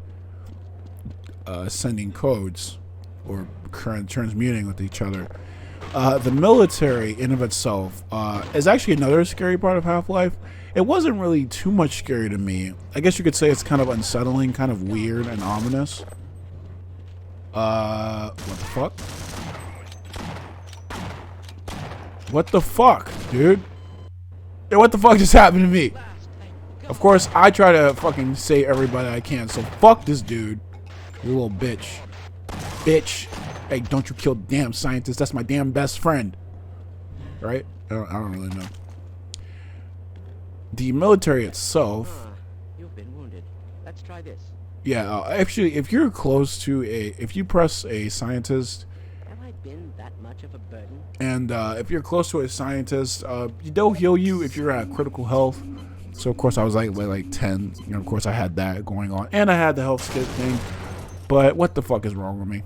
sending codes or transmuting with each other. The military in of itself is actually another scary part of Half-Life. It wasn't really too much scary to me. I guess you could say it's kind of unsettling, kind of weird and ominous. What the fuck? What the fuck, dude? Hey, what the fuck just happened to me? Of course, I try to fucking save everybody I can, so fuck this dude. You little bitch. Bitch. Hey, don't you kill the damn scientist. That's my damn best friend. Right? I don't really know. The military itself... You've been wounded. Let's try this. Yeah, actually, if you're close to if you press a scientist... Have I been that much of a burden? And if you're close to a scientist, they'll heal you if you're at critical health. So of course I was like 10. You know, of course I had that going on, and I had the health skip thing. But what the fuck is wrong with me?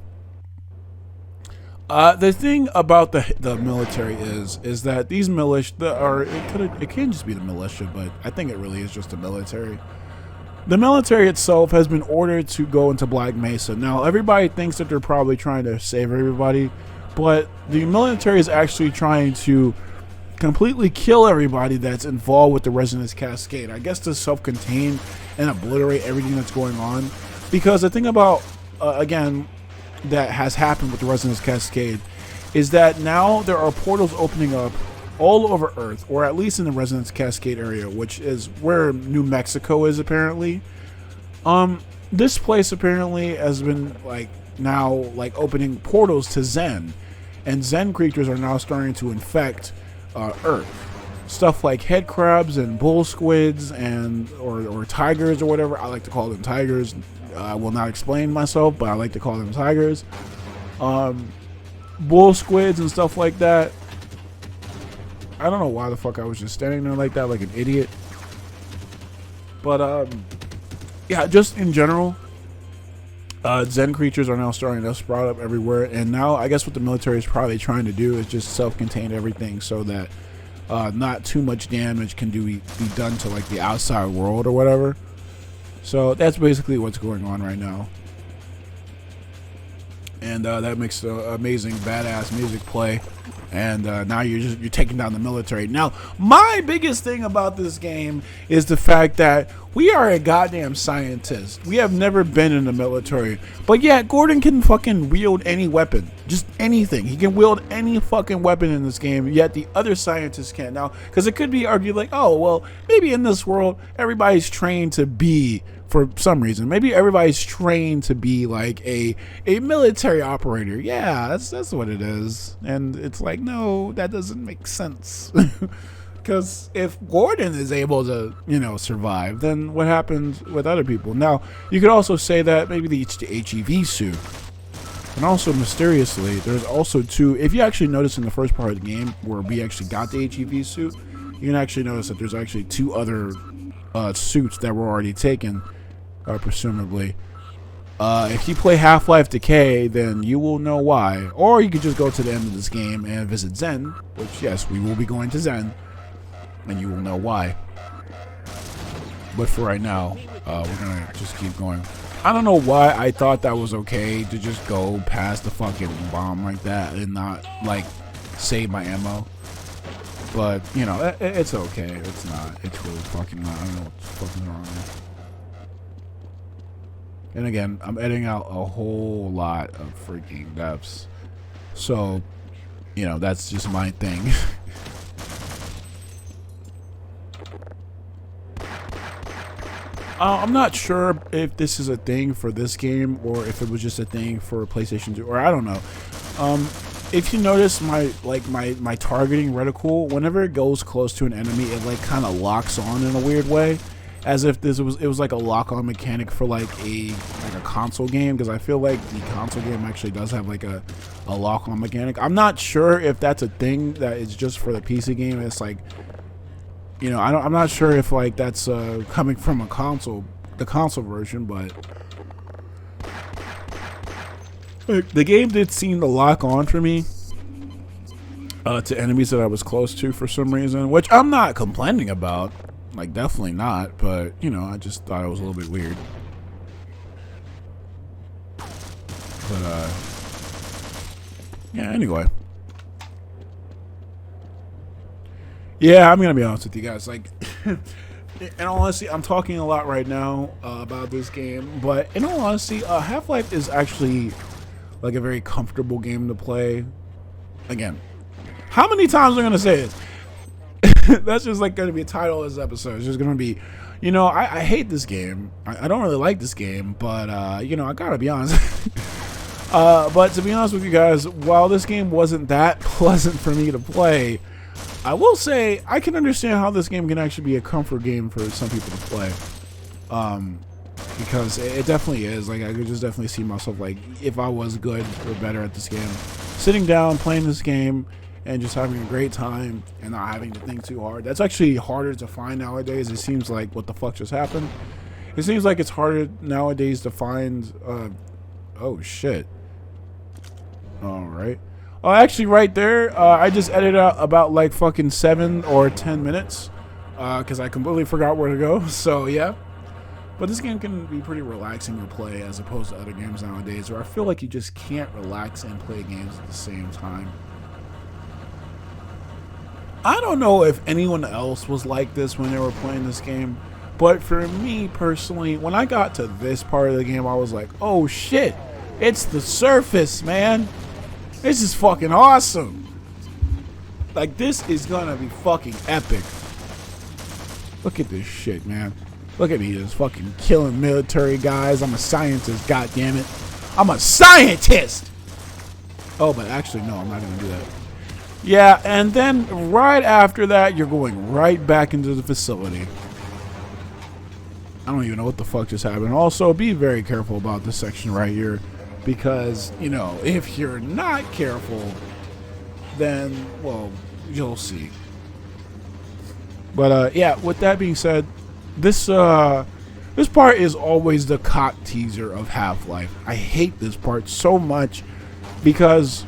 The thing about the military is that these militia it can just be the militia, but I think it really is just the military. The military itself has been ordered to go into Black Mesa. Now everybody thinks that they're probably trying to save everybody, but the military is actually trying to completely kill everybody that's involved with the Resonance Cascade. I guess to self-contain and obliterate everything that's going on. Because the thing about, again, that has happened with the Resonance Cascade is that now there are portals opening up all over Earth, or at least in the Resonance Cascade area, which is where New Mexico is apparently. This place apparently has been now opening portals to Zen, and Zen creatures are now starting to infect Earth. Stuff like head crabs and bull squids and or tigers or whatever. I like to call them tigers. I will not explain myself, but I like to call them tigers. Bull squids and stuff like that. I don't know why the fuck I was just standing there like that, like an idiot. But yeah, just in general, Zen creatures are now starting to sprout up everywhere, and now I guess what the military is probably trying to do is just self-contain everything so that not too much damage can be done to like the outside world or whatever. So that's basically what's going on right now, and that makes the amazing badass music play. And now you're taking down the military. Now, my biggest thing about this game is the fact that we are a goddamn scientist. We have never been in the military, but yeah, Gordon can fucking wield any weapon, just anything. He can wield any fucking weapon in this game. Yet the other scientists can't. Now, because it could be argued like, oh well, maybe in this world everybody's trained to be. For some reason, maybe everybody's trained to be like a military operator. Yeah, that's what it is. And it's like, no, that doesn't make sense. Because if Gordon is able to, survive, then what happens with other people? Now, you could also say that maybe the HEV suit. And also, mysteriously, there's also two. If you actually notice in the first part of the game where we actually got the HEV suit, you can actually notice that there's actually two other suits that were already taken. Presumably. If you play Half-Life Decay, then you will know why. Or you could just go to the end of this game and visit Zen, which, yes, we will be going to Zen, and you will know why. But for right now, we're gonna just keep going. I don't know why I thought that was okay to just go past the fucking bomb like that and not, save my ammo. But, it's okay. It's not. It's really fucking not. I don't know what's fucking wrong with it. And again, I'm editing out a whole lot of freaking deaths. So, you know, that's just my thing. I'm not sure if this is a thing for this game or if it was just a thing for PlayStation 2, or I don't know. If you notice my targeting reticle, whenever it goes close to an enemy, it like kind of locks on in a weird way, as if it was like a lock-on mechanic for like a console game, because I feel like the console game actually does have like a lock-on mechanic. I'm not sure if that's a thing that is just for the PC game. It's like, you know, I'm not sure if like that's coming from the console version, but the game did seem to lock on for me to enemies that I was close to for some reason, which I'm not complaining about, like definitely not, but you know, I just thought it was a little bit weird. But yeah, anyway. Yeah, I'm gonna be honest with you guys. Like, in all honesty, I'm talking a lot right now about this game, but in all honesty, Half-Life is actually like a very comfortable game to play. Again, how many times am I gonna say this? That's just like gonna be a title of this episode. It's just gonna be, you know, I hate this game. I don't really like this game, but you know, I gotta be honest. But to be honest with you guys, while this game wasn't that pleasant for me to play, I will say I can understand how this game can actually be a comfort game for some people to play, because it definitely is. Like, I could just definitely see myself, like, if I was good or better at this game, sitting down playing this game and just having a great time and not having to think too hard. That's actually harder to find nowadays. It seems like, what the fuck just happened? It seems like it's harder nowadays to find oh shit. All right. Oh, actually, right there, I just edited out about like fucking 7 or 10 minutes because I completely forgot where to go. So yeah, but this game can be pretty relaxing to play as opposed to other games nowadays, where I feel like you just can't relax and play games at the same time. I don't know if anyone else was like this when they were playing this game, but for me personally, when I got to this part of the game, I was like, oh shit, it's the surface, man. This is fucking awesome. Like, this is gonna be fucking epic. Look at this shit, man. Look at me just fucking killing military guys. I'm a scientist, goddammit. I'm a scientist! Oh, but actually, no, I'm not gonna do that. Yeah, and then right after that, you're going right back into the facility. I don't even know what the fuck just happened. Also, be very careful about this section right here, because, you know, if you're not careful, then, well, you'll see. But yeah, with that being said, this part is always the cock teaser of Half-Life. I hate this part so much because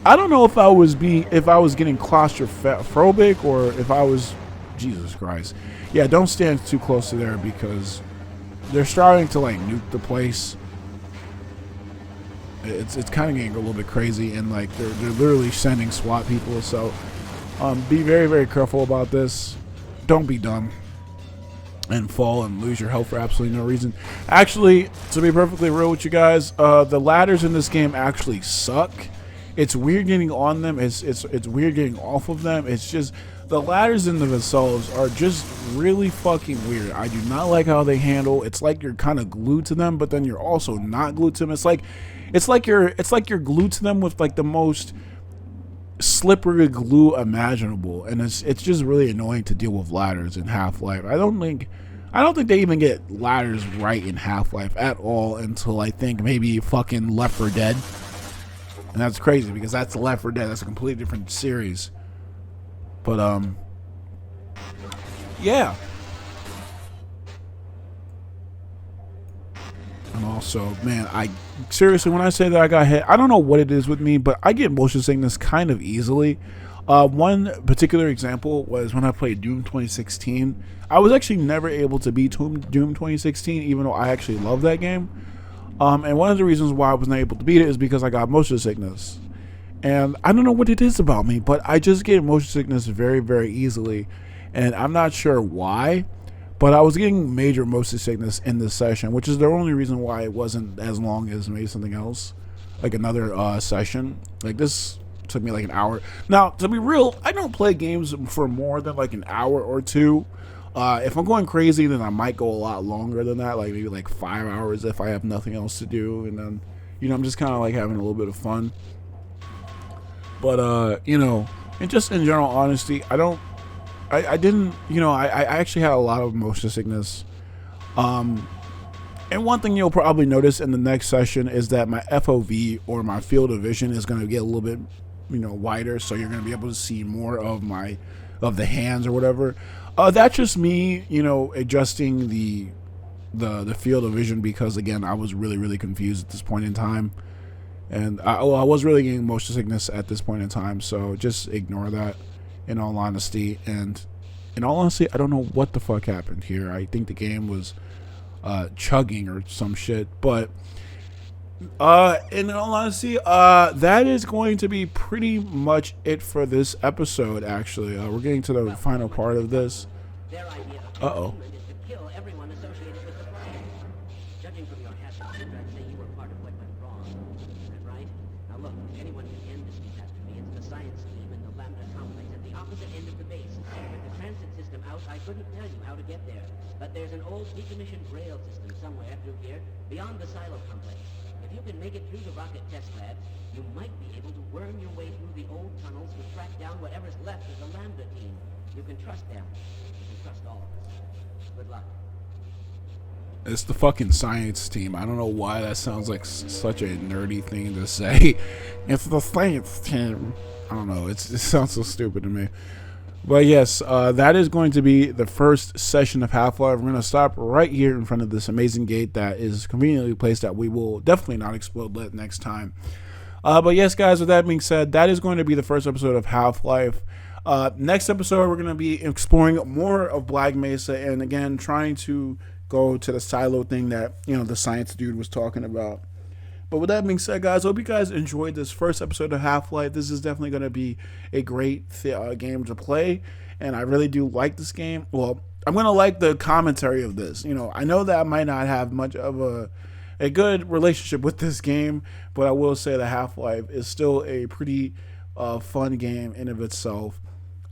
I don't know if I was getting claustrophobic or if I was, Jesus Christ. Yeah, don't stand too close to there because they're starting to like nuke the place. It's kind of getting a little bit crazy, and like they're literally sending SWAT people. So be very, very careful about this. Don't be dumb and fall and lose your health for absolutely no reason. Actually, to be perfectly real with you guys, the ladders in this game actually suck. It's weird getting on them. It's weird getting off of them. It's just the ladders in themselves are just really fucking weird. I do not like how they handle. It's like you're kind of glued to them, but then you're also not glued to them. It's like you're glued to them with like the most slippery glue imaginable, and it's just really annoying to deal with ladders in Half-Life. I don't think they even get ladders right in Half-Life at all until I think maybe fucking Left 4 Dead. And that's crazy because that's Left 4 Dead. That's a completely different series. But yeah. And also, man, I seriously, when I say that I got hit, I don't know what it is with me, but I get motion sickness kind of easily. One particular example was when I played Doom 2016. I was actually never able to beat Doom 2016, even though I actually love that game. And one of the reasons why I was not able to beat it is because I got motion sickness. And I don't know what it is about me, but I just get motion sickness very, very easily. And I'm not sure why, but I was getting major motion sickness in this session, which is the only reason why it wasn't as long as maybe something else. like another session. Like this took me like an hour. Now, to be real, I don't play games for more than like an hour or two. If I'm going crazy, then I might go a lot longer than that, like maybe like 5 hours if I have nothing else to do, and then, you know, I'm just kind of like having a little bit of fun. But you know, and just in general honesty, I didn't, you know, I actually had a lot of motion sickness. And one thing you'll probably notice in the next session is that my FOV, or my field of vision, is going to get a little bit, you know, wider, so you're going to be able to see more of the hands or whatever. That's just me, you know, adjusting the field of vision, because again, I was really confused at this point in time, and I was really getting motion sickness at this point in time. So just ignore that, in all honesty. And in all honesty, I don't know what the fuck happened here. I think the game was chugging or some shit, but in all honesty, that is going to be pretty much it for this episode. Actually, we're getting to the final part of this. Uh-oh. Is to kill everyone associated with the plan. Judging from your hazard, I'd say you were part of what went wrong. Is that right? Now look, if anyone can end this catastrophe, it's the science team in the Lambda complex at the opposite end of the base. With the transit system out, I couldn't tell you how to get there. But there's an old decommissioned rail system somewhere through here, beyond the silo complex. If you can make it through the rocket test labs, you might be able to worm your way through the old tunnels and track down whatever's left of the Lambda team. You can trust them. You can trust all of us. Good luck. It's the fucking science team. I don't know why that sounds like such a nerdy thing to say. It's the science team. I don't know. It sounds so stupid to me. But yes, that is going to be the first session of Half-Life. We're going to stop right here in front of this amazing gate that is conveniently placed that we will definitely not explode next time. But yes, guys, with that being said, that is going to be the first episode of Half-Life. Next episode, we're going to be exploring more of Black Mesa, and again, trying to go to the silo thing that, you know, the science dude was talking about. But with that being said, guys, I hope you guys enjoyed this first episode of Half-Life. This is definitely going to be a great game to play, and I really do like this game. Well, I'm going to like the commentary of this. You know, I know that I might not have much of a good relationship with this game, but I will say that Half-Life is still a pretty fun game in of itself,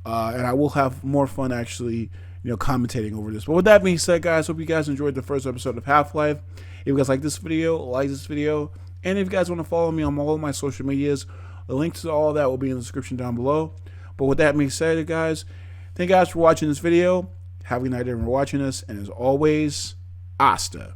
and I will have more fun actually, you know, commentating over this. But with that being said, guys, hope you guys enjoyed the first episode of Half-Life. If you guys like this video, like this video. And if you guys want to follow me on all of my social medias, the links to all of that will be in the description down below. But with that being said, guys, thank you guys for watching this video. Have a good night, everyone, for watching this. And as always, hasta.